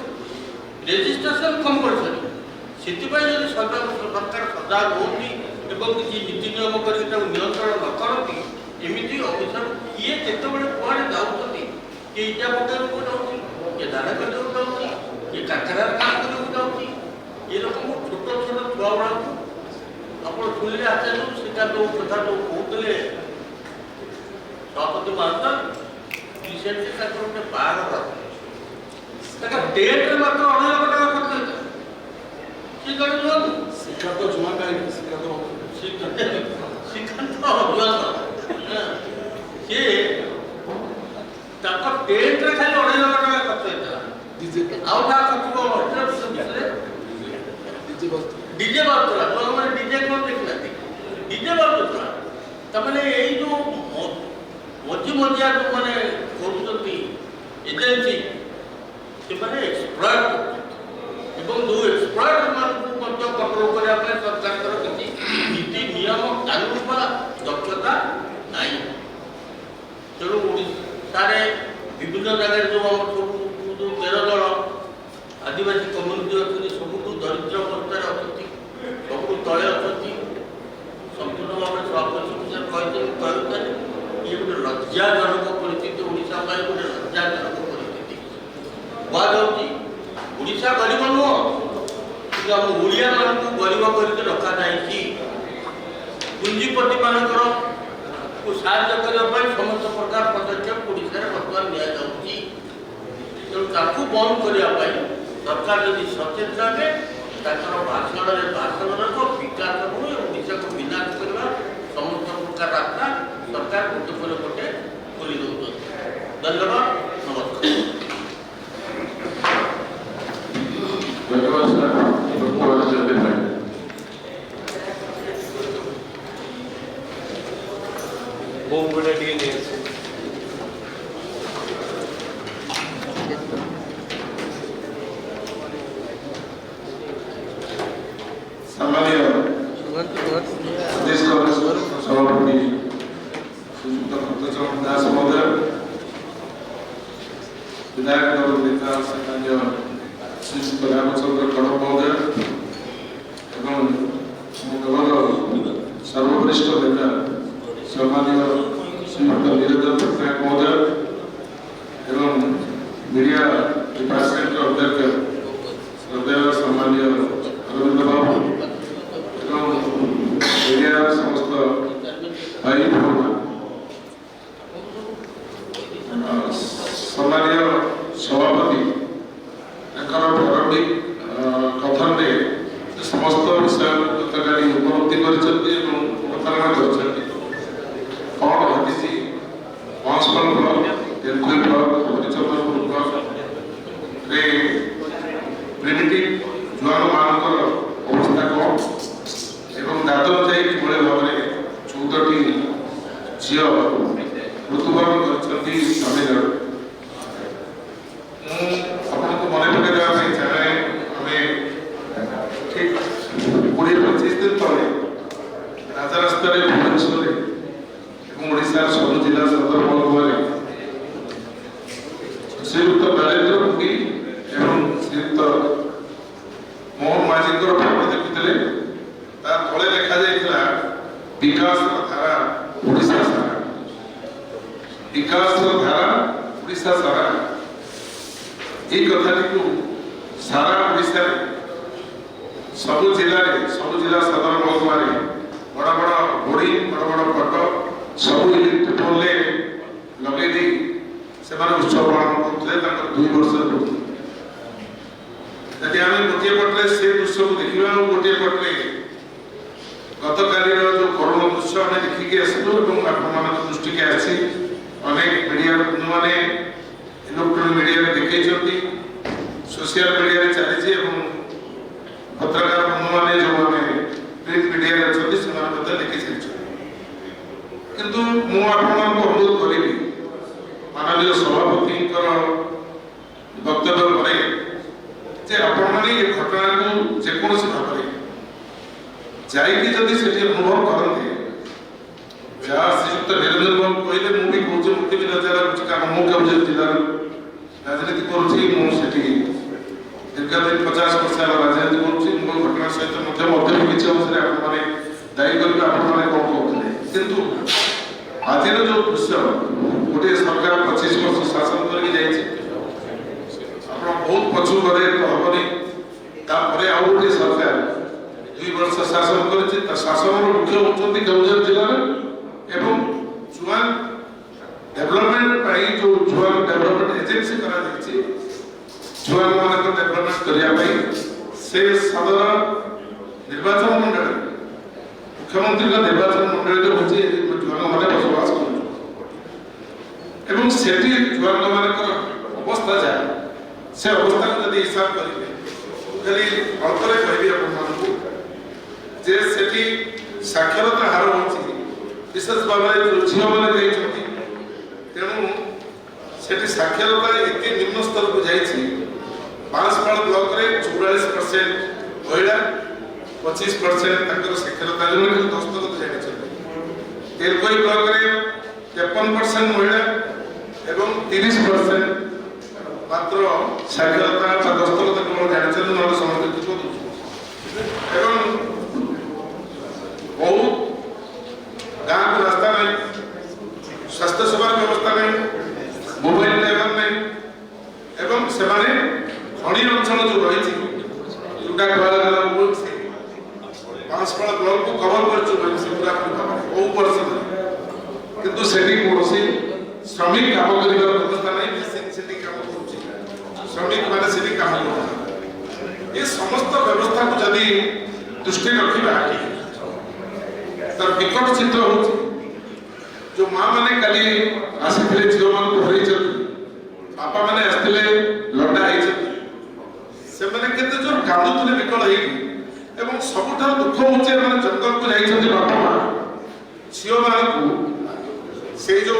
ରେଜିଷ୍ଟ୍ରେସନ କମ୍ପଲସରି ସେଥିପାଇଁ ଯଦି ସରକାର ସଜାଗ ହୁଅନ୍ତି ଏବଂ କିଛି ନୀତି ନିୟମ କରିକି ତାକୁ ନିୟନ୍ତ୍ରଣ ନ କରନ୍ତି ଏମିତି ଅଫିସର କିଏ କେତେବେଳେ କୁଆଡ଼େ ଯାଉଛନ୍ତି କିଏ ଇଟା ପକାଇବାକୁ ଯାଉଛି କିଏ ଧାନ କରିବାକୁ ଯାଉଛି କିଏ କାରଖାନାରେ କାମ କରିବାକୁ ଯାଉଛି ଏରକମ ଛୋଟ ଛୋଟ ଛୁଆଗୁଡ଼ାକୁ ଆପଣ ଶୁଣିଲେ ଆଚାର୍ଯ୍ୟ ସେଟା ଯେଉଁ କଥା ଯେଉଁ କହୁଥିଲେ ସଭାପତି ମହାଶୟ ରିସେଣ୍ଟଲି ତାଙ୍କର ଗୋଟେ ବାହାଘର ତାଙ୍କ ଡେଟ୍ରେ ମାତ୍ର 9 ଲକ୍ଷ ଟଙ୍କା ଖର୍ଚ୍ଚ ହେଇଥିଲା ସେ ଜଣେ ଜୁଆନ ଶିକ୍ଷା ତ ଜୁଆ କାହିଁକି ଶିକ୍ଷା ତ ଜୁଆନ ସିଏ ତାଙ୍କ ଡେଟ୍ରେ ଖାଲି 9 ଲକ୍ଷ ଟଙ୍କା ଖର୍ଚ୍ଚ ହେଇଥିଲା ଆଉ ଯାହା ଖର୍ଚ୍ଚ ଡିଜେ ବାଜୁଥିଲା ଲୋକମାନେ ଡିଜେ କ'ଣ ଦେଖିନାହାନ୍ତି ଡିଜେ ବାଜୁଥିଲା ତାମାନେ ଏଇ ଯେଉଁ ମଝି ମଝିଆ ଯେଉଁମାନେ କରୁଛନ୍ତି ଏଜେନ୍ସି ସେମାନେ ଏକ୍ସପ୍ଲଏଟ୍ ଏବଂ ଯେଉଁ ଏକ୍ସପ୍ଲଏଟ୍ମାନଙ୍କୁ ମଧ୍ୟ କଣ୍ଟ୍ରୋଲ କରିବା ପାଇଁ ସରକାରଙ୍କର କିଛି ନୀତି ନିୟମ କାନୁନ ବା ଦକ୍ଷତା ନାହିଁ ତେଣୁ ଓଡ଼ିଶାରେ ବିଭିନ୍ନ ଜାଗାରେ ଯେଉଁ ଆମର ସବୁ ଯେଉଁ 13 ଦଳ ଆଦିବାସୀ କମ୍ୟୁନିଟି ଅଛନ୍ତି ସବୁଠୁ ଦରିଦ୍ର ଅବସ୍ଥାରେ ଅଛନ୍ତି ସବୁଠୁ ତଳେ ଅଛନ୍ତି ସମ୍ପୂର୍ଣ୍ଣ ଭାବରେ ସଭାପତି କହିଛନ୍ତି ଇଏ ଗୋଟେ ଲଜ୍ଜାଜନକ ପରିସ୍ଥିତି ଓଡ଼ିଶା ପାଇଁ ଗୋଟେ ଲଜ୍ଜାଜନକ ପରିସ୍ଥିତି କୁହାଯାଉଛି ଓଡ଼ିଶା ଗରିବ ନୁହଁ କିନ୍ତୁ ଆମ ଓଡ଼ିଆମାନଙ୍କୁ ଗରିବ କରିକି ରଖାଯାଇଛି ପୁଞ୍ଜିପତିମାନଙ୍କର ସାହାଯ୍ୟ କରିବା ପାଇଁ ସମସ୍ତ ପ୍ରକାର ପଦକ୍ଷେପ ଓଡ଼ିଶାରେ ବର୍ତ୍ତମାନ ନିଆଯାଉଛି ତେଣୁ ତାକୁ ବନ୍ଦ କରିବା ପାଇଁ ସରକାର ଯଦି ସଚେତ ହେବେ ତାଙ୍କର ଭାଷଣରେ ବିକାଶ ନୁହେଁ ଓଡ଼ିଶାକୁ ବିନାଶ କରିବା ସମସ୍ତ ପ୍ରକାର ରାସ୍ତା ସରକାର ଗୋଟେ ପରେ ଗୋଟେ ଖୋଲି ଦେଉଛନ୍ତି ଧନ୍ୟବାଦ ନମସ୍କାର वो मुगड़ा टिके नहीं है सम्मानीय प्रदेश कांग्रेस सभापति श्रीयुक्त भक्तचरण दास महोदय, विधायक दल नेता सम्मानीय श्रीयुक्त रामचंद्र कड़क महोदय एवं दलर सर्ववरिष्ठ नेता सम्मानीय श्रीयुक्त निरंजन पट्टनायक महोदय एवं मीडिया डिपार्टमेंट अध्यक्ष श्रद्धेय सम्मानीय अरविंद बाबू मीडिया समस्त भाई भौण सम्मानीय सभापति प्रारंभिक कथन में समस्त विषय गतकाली उपलब्धि करवधारणा कर कौन घटी बांसपाल ब्लक तेलुगु ब्लक हरिचंद्रपुर ब्लक रे प्रिमिटिव जुआन मानकर अवस्था कौन एवं दादर जाई किभଳି ଭାବରେ 14ଟି ଝିଅ ମୃତ୍ୟୁବରଣ କରିଛନ୍ତି ତାମିଲନାଡୁ। ଆପଣଙ୍କୁ ମନେ ପକାଇ ଦେବା ପାଇଁ ଚାହେଁ ଆମେ ଠିକ 20-25 ଦିନ ତଳେ ରାଜରାସ୍ତାରେ ଭୁବନେଶ୍ୱରରେ ଏବଂ ଓଡ଼ିଶାର ସବୁ ଜିଲ୍ଲା ସଦର ମହକୁମାରେ ଶ୍ରୀଯୁକ୍ତ ବାଳେନ୍ଦ୍ର ମୁଖୀ ଏବଂ ଶ୍ରୀଯୁକ୍ତ ମୋହନ ମାଝୀଙ୍କର ଫଟୋ ଦେଖିଥିଲେ। ତା ତଳେ ଲେଖାଯାଇଥିଲା ବିକାଶର ଧାରା ଓଡ଼ିଶା ସାରା, ବିକାଶର ଧାରା ଓଡ଼ିଶା ସାରା। এই কথাটিକୁ ସାରା ଓଡ଼ିଶାରେ ସବୁ ଜିଲ୍ଲାରେ ସବୁ ଜିଲ୍ଲା ସଦର ମହକୁମାରେ ବଡ଼ ବଡ଼ ବୋର୍ଡିଂ ବଡ଼ ବଡ଼ ଫଟୋ ସବୁ ଇଲେକ୍ଟ୍ରିକ୍ ପୋଲରେ ଲଗେଇ ଦେଇ ସେମାନେ ଉତ୍ସବ ପାଳନ କରୁଥିଲେ ତାଙ୍କର 2 ବର୍ଷର ପୂର୍ତ୍ତି। ଯଦି ଆମେ ଗୋଟିଏ ପଟରେ ସେ ଦୃଶ୍ୟକୁ ଦେଖିବା ଆଉ ଗୋଟିଏ ପଟରେ ଗତକାଲିର ଯେଉଁ କରୁଣ ଦୃଶ୍ୟ ଆମେ ଦେଖିକି ଆସିଲୁ ଏବଂ ଆପଣମାନଙ୍କ ଦୃଷ୍ଟିକି ଆସି ଅନେକ ମିଡ଼ିଆ ବନ୍ଧୁମାନେ ଇଲେକ୍ଟ୍ରୋନିକ୍ ମିଡ଼ିଆରେ ଦେଖେଇଛନ୍ତି, ସୋସିଆଲ ମିଡ଼ିଆରେ ଚାଲିଛି ଏବଂ ପତ୍ରକାର ବନ୍ଧୁମାନେ ଯେଉଁମାନେ ପ୍ରିଣ୍ଟ ମିଡ଼ିଆରେ ଅଛନ୍ତି ସେମାନେ ମଧ୍ୟ ଦେଖି ସାରିଛନ୍ତି। କିନ୍ତୁ ମୁଁ ଆପଣମାନଙ୍କୁ ଅନୁରୋଧ କରିବି ମାନନୀୟ ସଭାପତିଙ୍କର ବକ୍ତବ୍ୟ ପରେ ଯେ ଆପଣମାନେ ଏ ଘଟଣାକୁ ଯେକୌଣସି ଭାବରେ ଯାଇକି ଯଦି ସେଠି ଅନୁଭବ କରନ୍ତି, ଯାହା ଶ୍ରୀଯୁକ୍ତ ନିରଞ୍ଜନ ବାବୁ କହିଲେ, ମୁଁ ବି କହୁଛି ମୋତେ ବି ଲଜ୍ଜା ଲାଗୁଛି କାରଣ ମୁଁ କେଉଁଝର ଜିଲ୍ଲାର ରାଜନୀତି କରୁଛି। ମୁଁ ସେଠି ଦୀର୍ଘଦିନ 50 ବର୍ଷ ହେଲା ରାଜନୀତି କରୁଛି। ମୋ ଘଟଣା ସହିତ ମଧ୍ୟ କିଛି ଅବସରରେ ଆପଣମାନେ ଦାୟୀ କରିବେ ଆପଣମାନେ କ'ଣ କହୁଥିଲେ। କିନ୍ତୁ ଆଜିର ଯେଉଁ ଦୃଶ୍ୟ, ଗୋଟିଏ ସରକାର 25 ବର୍ଷ ଶାସନ କରିକି ଯାଇଛି, ଆପଣ ବହୁତ ପଛକୁ ଗଲେ ତ ହବନି। ତାପରେ ଆଉ ଗୋଟିଏ ସରକାର 2 ବର୍ଷ ଶାସନ କରିଛି। ତା ଶାସନର ମୁଖ୍ୟ ହେଉଛନ୍ତି କେଉଁଝର ଜିଲ୍ଲାରେ ଏବଂ ଜୁଆନ ଡେଭଲପମେଣ୍ଟ ପାଇଁ ଯେଉଁ ଜୁଆନ ଡେଭଲପମେଣ୍ଟ ଏଜେନ୍ସି କରାଯାଇଛି, ଜୁଆନମାନଙ୍କ ଡେଭଲପମେଣ୍ଟ କରିବା ପାଇଁ ସେ ସଦର ନିର୍ବାଚନ ମଣ୍ଡଳୀ ମୁଖ୍ୟମନ୍ତ୍ରୀଙ୍କ ନିର୍ବାଚନ ମଣ୍ଡଳୀରେ ହେଉଛି ଜୁଆନମାନେ ବସବାସ କରୁଛନ୍ତି ଏବଂ ସେଠି ଜୁଆନମାନଙ୍କର ଅବସ୍ଥା ଯାହା, ସେ ଅବସ୍ଥାକୁ ଯଦି ହିସାବ କରିବେ, ଖାଲି ଅଳ୍ପରେ କହିବି ଆପଣମାନଙ୍କୁ ଯେ ସେଠି ସାକ୍ଷରତା ହାର ହେଉଛି ବିଶେଷ ଭାବରେ ଯେଉଁ ଝିଅମାନେ ଯାଇଛନ୍ତି, ତେଣୁ ସେଠି ସାକ୍ଷରତା ଏତେ ନିମ୍ନ ସ୍ତରକୁ ଯାଇଛି। ବାଂଶପାଳ ବ୍ଲକରେ 44% ମହିଳା, 25% ତାଙ୍କର ସାକ୍ଷରତା ଜଣେ ଦସ୍ତଖତ ଜାଣିଛନ୍ତି। ତେଲକୋଇ ବ୍ଲକରେ 53% ମହିଳା ଏବଂ 30% ମାତ୍ର ସାକ୍ଷରତା ବା ଦସ୍ତଖତ କେବଳ ଜାଣିଛନ୍ତି, ନହେଲେ ସମସ୍ତେ ଦଉଛନ୍ତି। ଏବଂ ବହୁତ ଗାଁକୁ ରାସ୍ତା ନାହିଁ, ସ୍ୱାସ୍ଥ୍ୟ ସେବାର ବ୍ୟବସ୍ଥା ନାହିଁ, ମୋବାଇଲ ନେଟୱାର୍କ ନାହିଁ ଏବଂ ସେମାନେ ଖଣି ଅଞ୍ଚଳ ଯେଉଁ ରହିଛି, ଯେଉଁଟା କୁହାଗଲା ବାଂଶପାଳ ବ୍ଲକକୁ କଭର କରିଛୁ ସେ ପୁରାପୁରି ଭାବରେ ବହୁ ବର୍ଷ ଧରି, କିନ୍ତୁ ସେଠି କୌଣସି ଶ୍ରମିକ କାମ କରିବାର ବ୍ୟବସ୍ଥା ନାହିଁ। ମେସିନ୍ ସେଠି କାମ କରୁଛି, ଶ୍ରମିକ ମାନେ ସେଠି କାମ କରୁଛନ୍ତି। ଏ ସମସ୍ତ ବ୍ୟବସ୍ଥାକୁ ଯଦି ଦୃଷ୍ଟି ରଖିବା, ତାର ବିକଟ ଚିତ୍ର ହେଉଛି ଯେଉଁ ମା ମାନେ କାଲି ଆସିଥିଲେ ଝିଅମାନଙ୍କୁ ହରେଇଛନ୍ତି, ବାପା ମାନେ ଆସିଥିଲେ ଲଣ୍ଡା ହେଇଛନ୍ତି, ସେମାନେ କେତେ ଜୋର କାନ୍ଦୁଥିଲେ ବିକଳ ହେଇକି। ଏବଂ ସବୁଠାରୁ ଦୁଃଖ ହେଉଛି ଏମାନେ ଜଙ୍ଗଲକୁ ଯାଇଛନ୍ତି ବାପା ମା ଝିଅମାନଙ୍କୁ से जो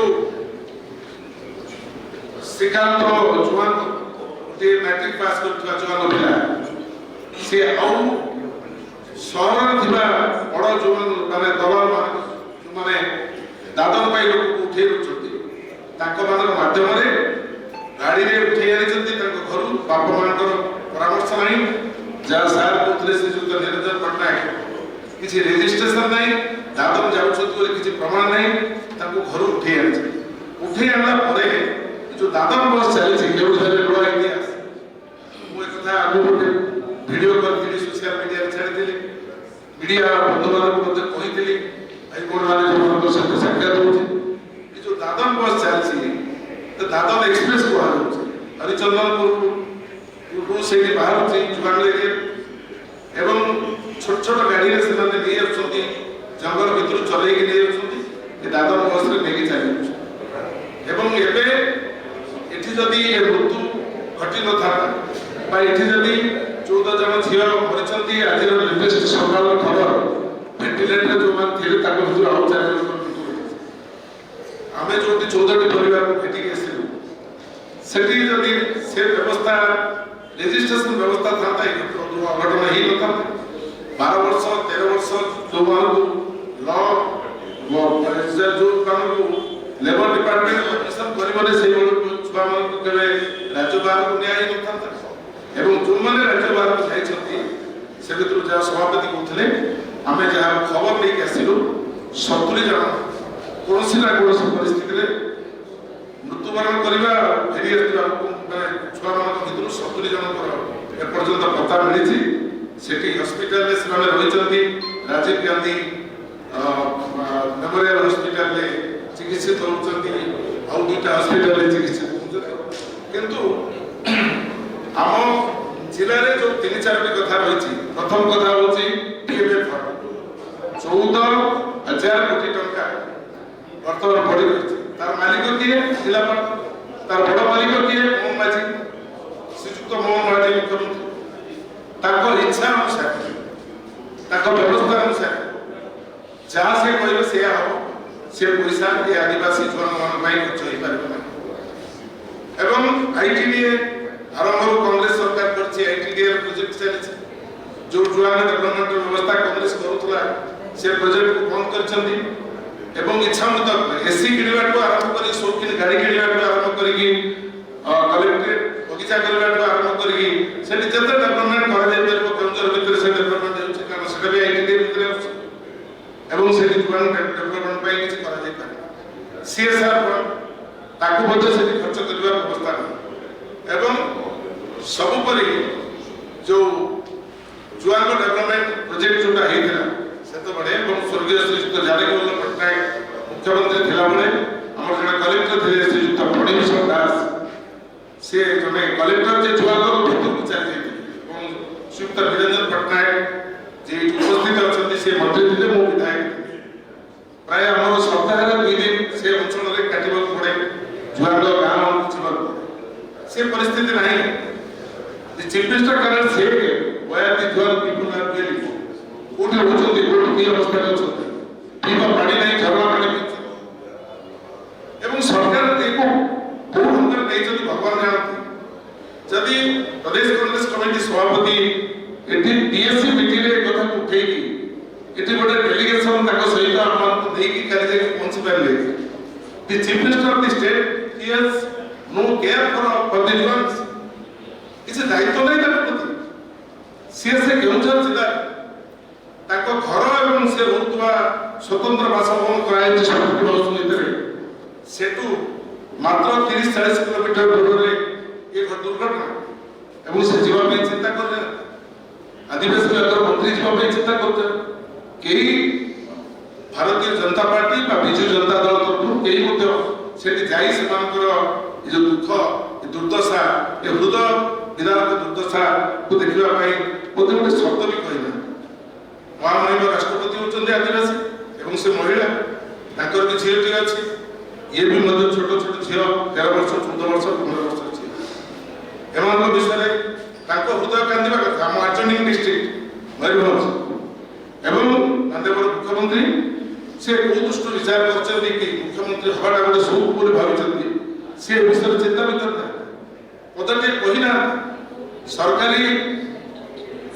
श्रीकांत जुआन गोटे मैट्रिक पास कर जुआन पिला से सहर बड़ जो माने दलाल माने दादन पाई लोक उठे माध्यम गाड़ी में उठे आनी घर बापा मान परामर्श ना जहाँ सार कहते श्रीजुक्त निरंजन पट्टनायक किसी रेजिस्ट्रेशन ना दादन जाऊँ किसी प्रमाण ना घर उठे आना जो दादन बस चली बड़ा इतिहास मुझे आगे वीडियो कर सोशल मीडिया छाड़ी मीडिया बंधु मान कही हाईकोर्ट मैंने जो साक्षात हो जो दादन बस चलती तो दादन एक्सप्रेस कह हरिचंदनपुर से बाहर जुआन एवं छोट छोट गाड़ी से नहीं आसुँच जंगल भितर चल दादन बस नहीं चल एवं जदि मृत्यु घटी न था जदि 14 जन झील मरी आज लेटेस्ट सकाल खबर भेंटिलेटर जो थे आउ 4 जन आम जो 14टी परिवार भेटिक सेठी जदि से व्यवस्था रेजिस्ट्रेशन व्यवस्था था अघटन ही न था 12 वर्ष 13 वर्ष जो लॉ जो लेबर डिपार्टमेंट परमिशन करबने से छुआ मान के राज्य बाहर को न्याय न था एवं जो माने राज्य बाहर को जाई से भीतर जहाँ सभापति कहते आम जहाँ खबर लेके आसिलु 70 जन कौन ना कौन परिस्थिति मृत्युवरण करवा फेरी छुआ मान भर 70 जन एपर्यंत पता मिली सेठी हॉस्पिटल से रही राजीव गांधी मेमोरियल हॉस्पिटल चिकित्सित होती आउ 2टा हॉस्पिटल चिकित्सित होती किंतु आम जिले में जो 3-4टी कथा रही प्रथम कथा हूँ TMF 14,000 कोटी टंका बर्तमान पड़ी रही तार मालिक किए जिलापाल तार बड़ मालिक किए मोहन माझी श्रीजुक्त मोहन माझी मुख्यमंत्री इच्छा अनुसार व्यवस्था अनुसार जहाँ से कहे से हम से पैसा ये आदिवासी जुआन मान खर्च हो पार एवं आईटीडीए आरंभ कांग्रेस सरकार करछि आईटीडीए प्रोजेक्ट चली जो जुआन डेवलपमेंट व्यवस्था कांग्रेस करूला से प्रोजेक्ट को बंद करछंती एवं इच्छा मुताबिक एसी किणवाटू आरंभ करी शौकीन गाड़ी किणवाटू आरंभ करी कलेक्ट्रेट बगीचा करवाटू आरंभ करी से जते डेवलपमेंट करा जाय परबो केंद्र भीतर से डेवलपमेंट होछि कारण सेटा भी आईटीडीए भीतर होछि एवं से जुआन डेवलपमेंट पाई किछ करा जाय पारे सीएसआर ताकू बजे से खर्च करबा व्यवस्था एवं सबुपरि जो जुआन डेवलपमेंट प्रोजेक्ट जोटा हेतिला सेतो बडे एवं स्वर्गीय श्रीयुक्त जानकीवल्लभ पट्टनायक मुख्यमंत्री थिला बडे हमर जने कलेक्टर थे श्रीयुक्त फणीभूषण दास से जने कलेक्टर जे जुआन भितर को चल एवं श्रीयुक्त निरंजन पट्टनायक जे उपस्थित अछंती से मंत्री थे मो विधायक प्राय हमर सप्ताह 2 दिन से अंचल रे काटिबो पड़े जुआन गाम जीवन से परिस्थिति नहीं चीफ मिनिस्टर कारण से वया दी जुआन पीपुल आर रियली कोठी होचंती कोठी की अवस्था होचंती पीवा पानी नहीं झरना पानी एवं सरकार देखो बहुत अंदर नहीं जदि भगवान जानती जदि प्रदेश कांग्रेस कमिटी सभापति एटी डीएससी मीटिंग रे कथा उठेकी एटी बडे डेलीगेशन ताको सहित हम देकी कर जे पहुंच परले the chief minister of the state he has no care for the जुआन्स किसी दायित्व नहीं ताको प्रति सीएसए केउंझर जिला ताको घर एवं से रहउतवा स्वतंत्र बासभवन कराई जे सब भितर सेटू मात्र 30-40 किलोमीटर दूर रे ये दुर्घटना एवं से जीवन में चिंता करले आदिवासी अगर मंत्री जीवन में चिंता करते कई भारतीय जनता पार्टी बा बिजू जनता दल तरफ कई मध्य सेठी जाई से मानकर ये जो दुख ये दुर्दशा ये हृदय विदारक दुर्दशा को देखिबा पई मोते गोटे शब्द भी कहना महामहिम राष्ट्रपति होचंदे आदिवासी एवं से महिला ताकर भी झीलटी अछि ये भी मध्य छोट छोट झील 13 वर्ष 14 वर्ष 15 वर्ष अछि एमान विषय ताको हृदय कांदिबा कथा हम आर्जनिंग डिस्ट्रिक्ट मयूरभंज एवं माननीय मुख्यमंत्री से को दृष्टि विचार करछन्ती कि मुख्यमंत्री हवाटा गोटे सौक बोली भाविछन्ती से विषय चिंता भी करना पदटे कहिना सरकारी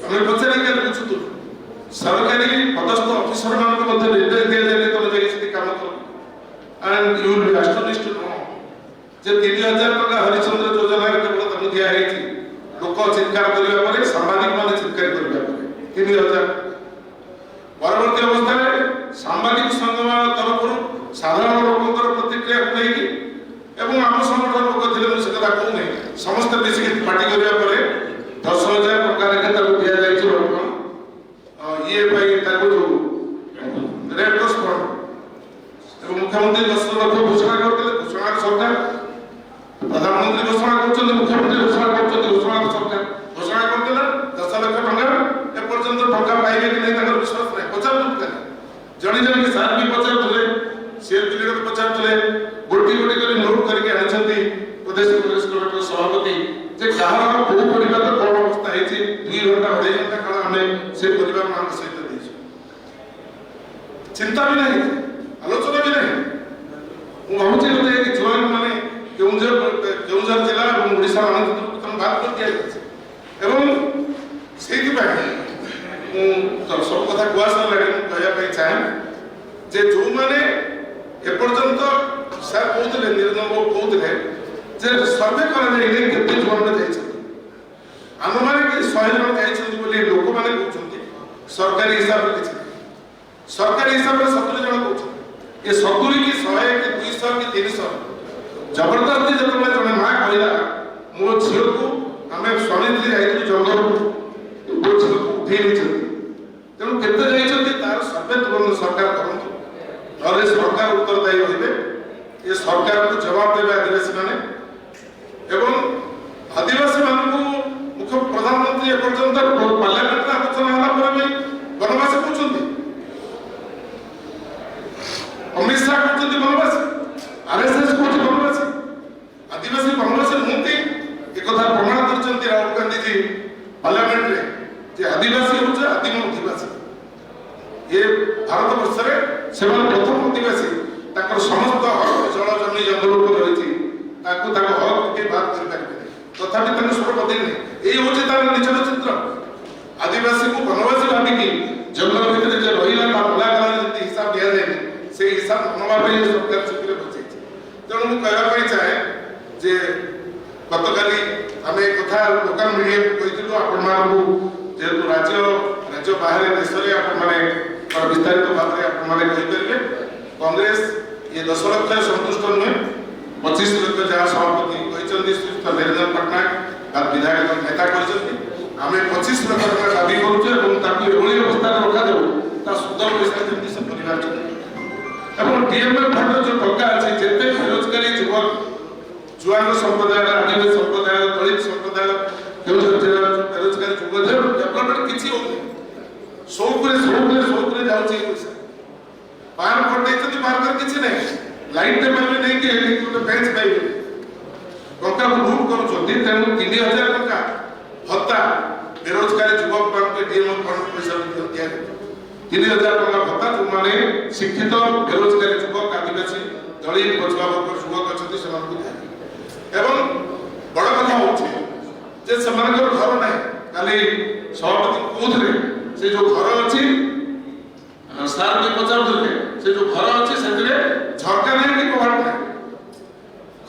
हमें पचारे के बुझुतु सरकारी पदस्थ ऑफिसर मान को मध्य निर्देश दिया जाए तो जाई से काम कर and you will be astonished to know जे 3000 टका हरिचंद्र योजना के केवल तमु दिया है कि लोक चित्कार करिया परे सामाजिक माने चित्कार करिया परे 3000 परवर्ती अवस्था में सामाजिक संगम तरफ साधारण लोकंर प्रतिक्रिया को नहीं एवं आम संगठन लोक थे से कथा कहू नहीं समस्त मिसिक पार्टी करिया परे 10,000 टका लेके ताको दिया जाय छ रकम ये भाई ताको जो रेड क्रॉस फंड एवं मुख्यमंत्री 10 लाख घोषणा करते घोषणा सरकार प्रधानमंत्री घोषणा करते मुख्यमंत्री घोषणा करते घोषणा सरकार घोषणा करते 10 लाख टका ए पर्यंत टका पाइबे कि नहीं ताकर विश्वास नहीं पचार जणी जणी के साथ भी पचार तुले शेयर बिल्डर को पचार तुले गोटी गोटी कर नोट करके आछंती प्रदेश कांग्रेस कमिटी सभापति जे कहार को परिवार कोन अवस्था है 2 घंटा 2.5 घंटा काल हमें से परिवार मान सहित देछ चिंता भी नहीं आलोचना भी नहीं मु भाबुचे होते कि जवान माने केउंझर जिला और ओडिशा महानगरपालिका बात कर दिया एवं सेहि पाए तो सब कथा गुआस लगे कहया पे चाहे जे जो माने ए पर्यंत सर कहते निरंजन बाबू कहते जे सर्वे करा जाय ने केते जवान जाय छै हम माने कि 100 जन जाय छै बोली लोक माने कहउछंती सरकारी हिसाब रे किछ सरकारी हिसाब रे 70 जन कहउछंती ए 70 की 100 की 200 की 300 जबरदस्ती जब जने मां कहला मो झियो को हमें स्वामी जी जाइतु जंगल को झियो को उठे नहीं छथि तेणु केते जाइछथि तार सर्वे तुरंत सरकार करंतु और सरकार उत्तरदायी होइबे ये सरकार को जवाब देबे आदिवासी माने एवं आदिवासी मान को मुख्य प्रधानमंत्री ए पर्यंत पार्लियामेंट रा आलोचना होला पर भी वनवासी कहउछथि अमित शाह कहउछथि वनवासी आरएसएस कहउछथि वनवासी आदिवासी वनवासी नहुंती एक कथा प्रमाण करछथि राहुल गांधी जी पार्लियामेंट रे जे आदिवासी होछ आदिम आदिवासी ये भारत वर्ष रे सेवन प्रथम आदिवासी ताकर समस्त हक जल जमी जंगल को रहिछि ताकू ताको हक के बात कर पारे तथापि तने स्वर बदल नहीं एई होछि तार निचल चित्र आदिवासी को वनवासी भाबी की जंगल भीतर जे रहिला ता बोला गला जति हिसाब दिया जाय से हिसाब मनवा पे सरकार चुकीले बचै छै तेणु मु कहबा पई चाहे जे गतकाली आमे कथा लोकल मीडिया कहितलु आपण मानू जेतु राज्य बाहर देश रे आपण माने विस्तारित भाव में आपण माने कहि परिबे कांग्रेस ये 10 लाख संतुष्ट नुहे 25 लाख जहाँ सभापति कहते श्रीयुक्त निरंजन पट्टनायक और विधायक नेता कहते आम 25 लाख टका दाबी करुचे अवस्था रखा जाऊ शुद्ध पैसा जमी से परिवार डीएमएफ फंड जो टका अच्छे जिते बेरोजगारी युवक जुआन संप्रदाय आदिवासी संप्रदाय दलित संप्रदाय बेरोजगारी युवक डेवलपमेंट किसी हो सौकरे जाउची पैसा पार फटैछथि पार कर किछि नै लाइट दे पाबे नै कि हेली को बेंच पाइबे टका को लूट करूछथि तेनु 3000 टका भत्ता बेरोजगारी युवक मान के डीएमएफ फंड पैसा दिया 3000 टका भत्ता जो माने शिक्षित बेरोजगारी युवक आदिवासी दलित बचवा वर्ग युवक अछथि समान को दिया एवं बड़ कथा होछि जे समानकर घर नै खाली सभापति कोथरे से जो घर अछि सार के पचार देले से जो घर अछि सेतरे झरका नै कि कबाट नै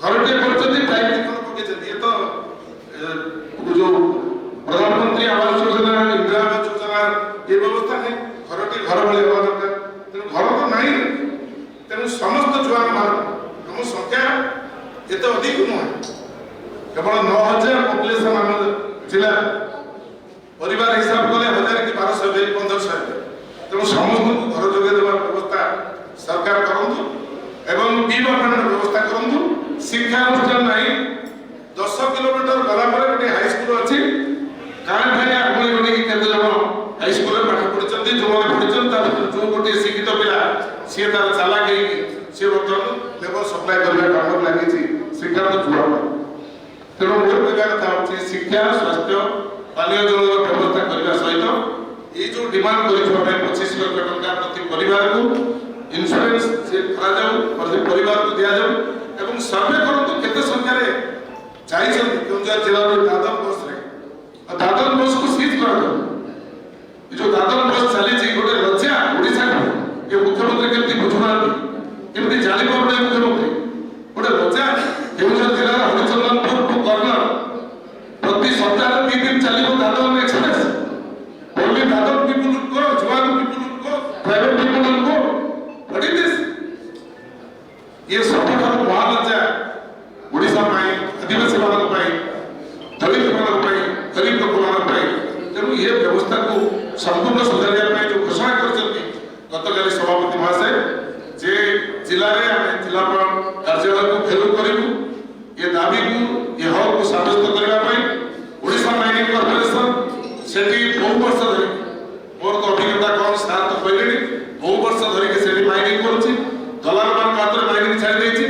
घरटे करछथि टाइम कोन पके जति तो जो प्रधानमंत्री आवास योजना इंदिरा आवास योजना ये व्यवस्था है घरटे घर भले होवा दरकार तेनु घर तो नाही तेनु समस्त जुआन मान हम संख्या एते अधिक न केवल 9000 पॉपुलेशन हम जिला परिवार हिसाब कले 1000 कि 1200 1500 तेणु समस्त घर जोगे देवार व्यवस्था सरकार करंतु एवं पीवा पानी व्यवस्था करंतु शिक्षा अनुष्ठान नहीं 10 किलोमीटर गला पर गोटे हाई स्कूल अछि गाँ भाई आगुली बनी केते जन हाई स्कूल में पाठ पढ़िचंती जो माने पढ़िचंती ता जो गोटे शिक्षित पिला से तार चाला के से बर्तन लेबर सप्लाई करबा काम लागि छी शिक्षा तो जुआ तेणु मोर कहवा कथा होछि शिक्षा स्वास्थ्य पानीय जल व्यवस्था करने सहित ये जो डिमांड कर 25 लाख टका प्रति परिवार को ইন্স্যুরেন্স সে করা যাও প্রতি পরিবারକୁ দিଆଯାଉ ଏବଂ ସର୍ଭେ କରନ୍ତୁ କେତେ ସଂଖ୍ୟାରେ ଯାଇଛନ୍ତି କେଉଁଝର ଜିଲ୍ଲାର ଦାଦନ ବସରେ ଦାଦନ ବସକୁ ସିଜ୍ କରାଯାଉ ଏ ଯୋଉ ଦାଦନ ବସ ଚାଲିଛି ଗୋଟେ ଲଜ୍ଜା ଓଡ଼ିଶାକୁ ଏ ମୁଖ୍ୟମନ୍ତ୍ରୀ କେମିତି ବୁଝୁନାହାନ୍ତି କେମିତି ଜାଣିବ ଗୋଟେ ମୁଖ୍ୟମନ୍ତ୍ରୀ ଗୋଟେ ଲଜ୍ଜା କେଉଁଝର ଜିଲ୍ଲାର ହରିଚନ୍ଦନପୁରକୁ କର୍ଣ୍ଣର ପ୍ରତି ସପ୍ତାହରେ 3 ଦିନ ଚାଲିବ ଦାଦନ ଏକ୍ସପ୍ରେସ only ଦାଦନ people will go Juan people will go private people will go what is this ये ସବୁଠାରୁ ମହାଲଜ୍ଜା ଓଡ଼ିଶା ପାଇଁ ଆଦିବାସୀ ମାନଙ୍କ ପାଇଁ ଦଳିତ ମାନଙ୍କ ପାଇଁ ଗରିବ ଲୋକମାନଙ୍କ ପାଇଁ ତେଣୁ ଏ ବ୍ୟବସ୍ଥାକୁ ସମ୍ପୂର୍ଣ୍ଣ ସୁଧାରିବା ପାଇଁ ଯେଉଁ ଘୋଷଣା କରିଛନ୍ତି ଗତକାଲି ସଭାପତି ମହାଶୟ ଯେ ଜିଲ୍ଲାରେ ଆମେ ଜିଲ୍ଲାପାଳ କାର୍ଯ୍ୟାଳୟକୁ ଫେରୁ କରିବୁ ଏ ଦାବିକୁ ଏ ହକକୁ ସାବ୍ୟସ୍ତ କରିବା ପାଇଁ ଓଡ଼ିଶା ମାଇନିଂ କର୍ପୋରେସନ ସେଠି ବହୁ ବର୍ଷ ଧରି ମୋର ତ ଅଭିଜ୍ଞତା କମ୍ ସାର୍ ତ କହିଲେଣି ବହୁ ବର୍ଷ ଧରିକି ସେଠି ମାଇନିଂ କରୁଛି ଦଲାଲମାନଙ୍କ ହାତରେ ମାଇନିଂ ଛାଡ଼ି ଦେଇଛି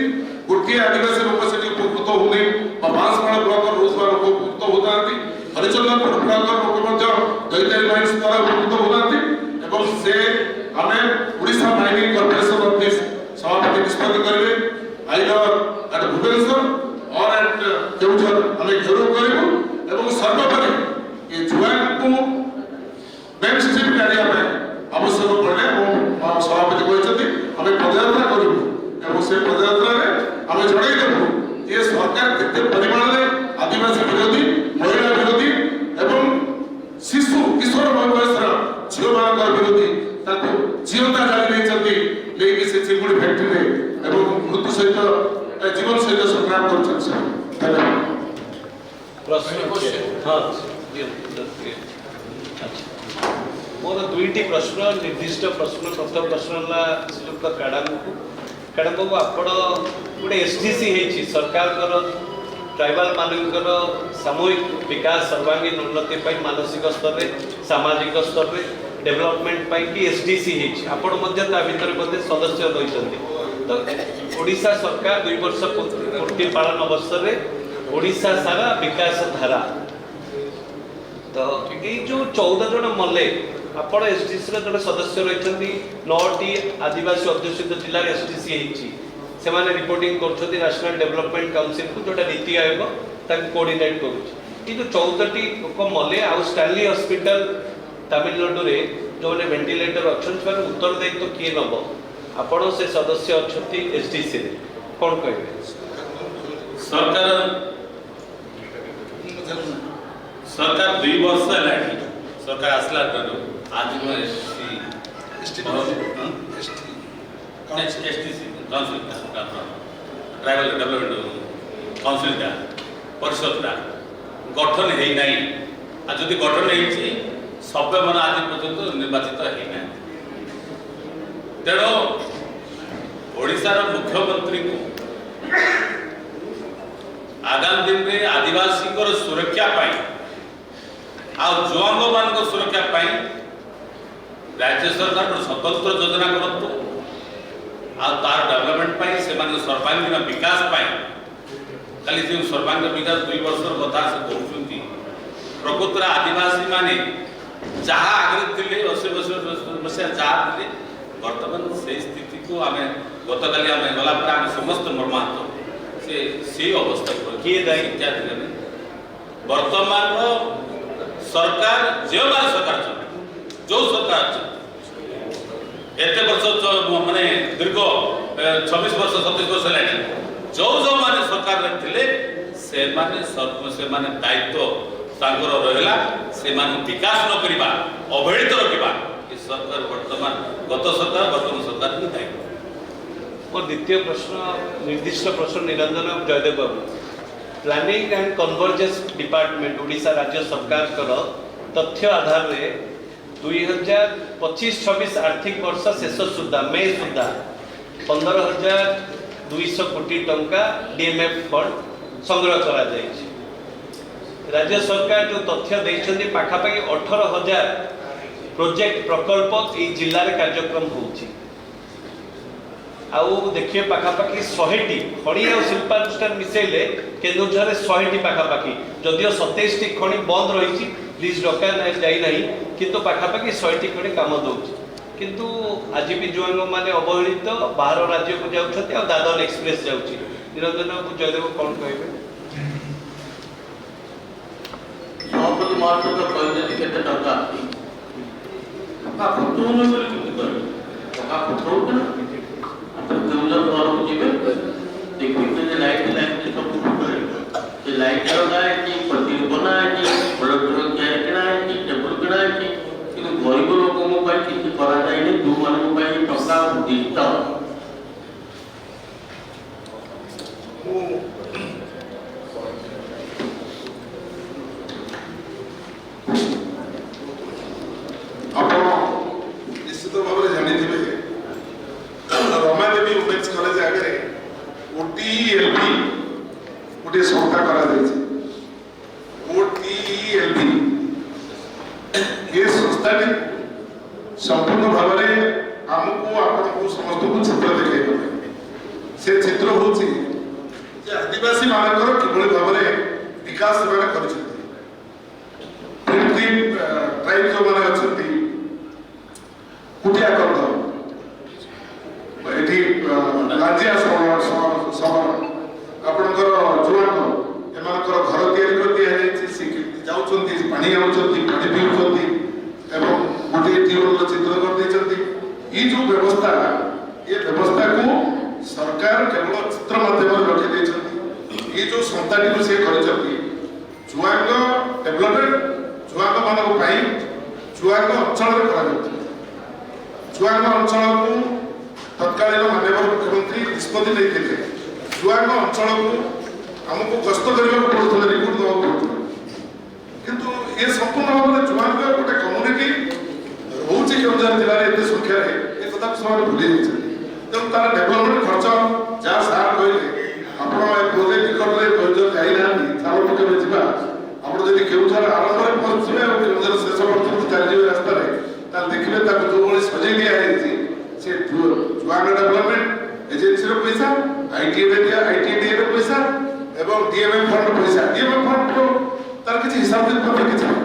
ଗୋଟିଏ ଆଦିବାସୀ ଲୋକ ସେଠି ଉପକୃତ ହଉନି ବା ବାଁଶମାଳ ବ୍ଲକର ରହୁଥିବା ଲୋକ ଉପକୃତ ହଉନାହାନ୍ତି ହରିଚନ୍ଦନପୁର ବ୍ଲକର ଲୋକ ମଧ୍ୟ ଦୈତାରୀ ମାଇନ୍ସ ଦ୍ୱାରା ଉପକୃତ ହଉନାହାନ୍ତି ଏବଂ ସେ ଆମେ ଓଡ଼ିଶା ମାଇନିଂ କର୍ପୋରେସନ ଅଫିସ ସଭାପତି ନିଷ୍ପତ୍ତି କରିବେ either at Bhubaneswar or at Keonjhar ଆମେ ଘେରାଉ କରିବୁ ଏବଂ ସର୍ବୋପରି ଏ ଜୁଆଙ୍କୁ ମେନ୍ ଷ୍ଟ୍ରିମ୍ରେ ଆଣିବା ପାଇଁ ଆବଶ୍ୟକ ପଡ଼ିଲେ ସଭାପତି କହିଛନ୍ତି ଆମେ ପଦଯାତ୍ରା କରିବୁ ଏବଂ ସେ ପଦଯାତ୍ରାରେ ଆମେ ଜଣାଇଦେବୁ ଯେ ସରକାର କେତେ ପରିମାଣରେ ଆଦିବାସୀ ବିରୋଧୀ ମହିଳା ବିରୋଧୀ ଏବଂ ଶିଶୁ କିଶୋର ବୟସର ଝିଅମାନଙ୍କ ବିରୋଧୀ ତାକୁ ଜିଅନ୍ତା ଜାଳି ଦେଇଛନ୍ତି ନେଇକି ସେ ଚିଙ୍ଗୁଡ଼ି ଫ୍ୟାକ୍ଟ୍ରିରେ ଏବଂ ମୃତ୍ୟୁ ସହିତ ଜୀବନ ସହିତ ସଂଗ୍ରାମ କରୁଛନ୍ତି ସାର୍ ଧନ୍ୟବାଦ मोर दुईटी प्रश्न निर्दिष्ट प्रश्न प्रथम प्रश्न है श्रीयुक्त काड़ामू आपण गोटे एसडीसी है सरकार ट्राइबल मानकर सामूहिक विकास सर्वांगीन उन्नति मानसिक स्तर में सामाजिक स्तर में डेवलपमेंट कि एसडीसी है आपण भितर बोधे सदस्य रही तो ओडिशा सरकार 2 वर्ष पूर्ति पालन अवसर ओडिशा सारा विकास धारा तो ये जो 14 जन मले आपण एसडीसी जो सदस्य रही 9टी आदिवासी अध्युषित जिले एसडीसी से रिपोर्टिंग कर नेशनल डेवलपमेंट काउंसिल को जोटा नीति आयोग कोऑर्डिनेट करुँच जो 14टी लोक मले आउ स्टानली हॉस्पिटल तमिलनाडु रे जो वेंटिलेटर अच्छा उत्तरदायित्व किए नब आपण से सदस्य अच्छा एसडीसी कौन कहे सरकार 2 वर्ष सरकार आसला आज ट्राइबल डेवलपमेंट काउंसिल परिषद गठन है ना आज जब गठन होती सभ्य मन आज पर्यंत निर्वाचित है ना तेणु ओडिशार मुख्यमंत्री को आगामी दिन में आदिवासी सुरक्षा पाई जुआंग मान सुरक्षा पाई राज्य सरकार स्वतंत्र योजना करतु तार डेवलपमेंट पाई से सर्वांगीन विकास पाई खाली जो सर्वांगीन विकास 2 वर्ष कथा से कहते प्रकृतर आदिवासी माने जहाँ आगे थे 80 मसीहा जहाँ थे बर्तमान से स्थिति को आम गतकाली आम गला आम समस्त मर्माहत से अवस्था किए दायी इत्यादि वर्तमान सरकार जो सरकार जो सरकार एत वर्ष माने दीर्घ 26 वर्ष 27 वर्ष है जो जो माने सरकार थे से दायित्व रहा से विकास न करवा अवहेलित रखा सरकार वर्तमान गत सरकार वर्तमान सरकार ही दायित्व और द्वितीय प्रश्न निर्दिष्ट प्रश्न निरंजन जयदेव बाबू planning and convergence department Odisha राज्य सरकार तथ्य आधार में 2025-26 आर्थिक वर्ष शेष सुधा मे सुधा 15,200 कोटी टंका डीएमएफ फंड संग्रह करा जायछि। राज्य सरकार जो तथ्य देइछन्ति पाखापाखि 18,000 प्रोजेक्ट प्रकल्प ए जिल्ला रे कार्यक्रम होछि आउ देखिए पाखापाखि 100टी खणी और शिल्पानुष्ठान मिसेले केन्दुझर 100टी पाखापाखि जदियो 27टी खणी बंद रही प्लीज डका जाई नहीं किंतु पाखापाखि 100टी खणी काम दौर किंतु आज भी जुआंग माने अवहेलित बाहर राज्य को जाउछथि आ दादन एक्सप्रेस जाउछि निरंजन जयदेव कौन कहबे सभापति महोदय तो कहते केते टका आप तो न बोले कि कर आप तो ना आप केवल घर को जीवे देखिए कि लाइट सब करे ये लाइट लगा है कि पति बना है कि प्रोडक्ट क्या किना है कि टेबल किना है कि गरीब लोगों को पाई किसी करा जाए नहीं दो मान को पाई टका दिता ଆପଣ ନିଶ୍ଚିତ ଭାବରେ ଜାଣିଥିବେ ରମାଦେବୀ ଓମେନ୍ସ କଲେଜ ଆଗରେ OTELB ଗୋଟିଏ ସଂସ୍ଥା କରାଯାଇଛି। OTELB ଏ ସଂସ୍ଥାଟି ସମ୍ପୂର୍ଣ୍ଣ ଭାବରେ ଆମକୁ ଆପଣଙ୍କୁ ସମସ୍ତଙ୍କୁ ଚିତ୍ର ଦେଖାଇବ। ସେ ଚିତ୍ର ହେଉଛି ଯେ ଆଦିବାସୀ ମାନଙ୍କର କିଭଳି ଭାବରେ ବିକାଶ ସେମାନେ କରିଛନ୍ତି। ଟ୍ରାଇବ ଯେଉଁମାନେ ଅଛନ୍ତି କୁଟିଆ କନ୍ଧ ଏଠି ଲାଞ୍ଜିଆ ସହର ଆପଣଙ୍କର ଜୁଆଙ୍ଗ ଏମାନଙ୍କର ଘର ତିଆରି କରି ଦିଆଯାଇଛି। ସେ ଯାଉଛନ୍ତି ପାଣି ଆଣୁଛନ୍ତି ପାଣି ପିଉଛନ୍ତି ଏବଂ ଗୋଟିଏ ଟ୍ୟୁବୱେଲର ଚିତ୍ର କରିଦେଇଛନ୍ତି। ଏଇ ଯେଉଁ ବ୍ୟବସ୍ଥା ଏ ବ୍ୟବସ୍ଥାକୁ ସରକାର କେବଳ ଚିତ୍ର ମାଧ୍ୟମରେ ରଖିଦେଇଛନ୍ତି। ଏଇ ଯେଉଁ ସଂସ୍ଥାଟିକୁ ସେ କରିଛନ୍ତି ଜୁଆଙ୍ଗ ଡେଭଲପମେଣ୍ଟ ଜୁଆଙ୍ଗ ମାନଙ୍କ ପାଇଁ ଜୁଆଙ୍ଗ ଅଞ୍ଚଳରେ କରାଯାଉଛି। ଜୁଆଙ୍ଗ ଅଞ୍ଚଳକୁ ତତ୍କାଳୀନ ମାନ୍ୟବର ମୁଖ୍ୟମନ୍ତ୍ରୀ ନିଷ୍ପତ୍ତି ନେଇଥିଲେ ଜୁଆଙ୍ଗ ଅଞ୍ଚଳକୁ ଆମକୁ ଗସ୍ତ କରିବାକୁ ପଡୁଥିଲା ରିପୋର୍ଟ ଦେବାକୁ ପଡୁଥିଲା କିନ୍ତୁ ଏ ସମ୍ପୂର୍ଣ୍ଣ ଭାବରେ ଜୁଆଙ୍ଗ ଗୋଟେ କମ୍ୟୁନିଟି ରହୁଛି କେଉଁଝର ଜିଲ୍ଲାରେ ଏତେ ସଂଖ୍ୟାରେ ଏ କଥାକୁ ସେମାନେ ଭୁଲି ଯାଇଛନ୍ତି। ତେଣୁ ତାର ଡେଭଲପମେଣ୍ଟ ଖର୍ଚ୍ଚ ଯାହା ସାର୍ କହିଲେ ଆପଣ ପ୍ରୋଜେକ୍ଟ ନିକଟରେ କେଉଁଝର ଯାଇନାହାନ୍ତି ଚାଲନ୍ତୁ କେବେ ଯିବା। ଆପଣ ଯଦି କେଉଁଝର ଆରମ୍ଭରେ ପହଞ୍ଚିବେ ଆଉ କେଉଁଝର ଶେଷ ପର୍ଯ୍ୟନ୍ତ ଚାଲିଯିବେ ରାସ୍ତାରେ ତାହେଲେ ଦେଖିବେ ତାକୁ ଯେଉଁଭଳି ସଜେଇ ଦିଆଯାଇଛି ସେ ଜୁଆଙ୍ଗ ଡେଭଲପମେଣ୍ଟ ଏଜେନ୍ସିର ପଇସା ଆଇଟିଡିଏର ପଇସା ଏବଂ DMM ଫଣ୍ଡ ପଇସା DMM ଫଣ୍ଡ ତାର କିଛି ହିସାବ ମଧ୍ୟ କିଛି ନାହିଁ।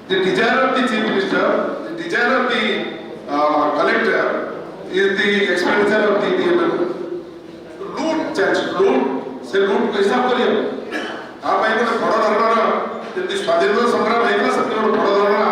The desire of the chief minister, the desire of the collector is the expenditure of the DMM. Loot से loot को हिसाब करिए। आप एक बड़ा धरणर ଯେମିତି ସ୍ୱାଧୀନତା ସଂଗ୍ରାମ ହେଇଥିଲା ସେମିତି ଗୋଟେ ବଡ଼ ଧରଣର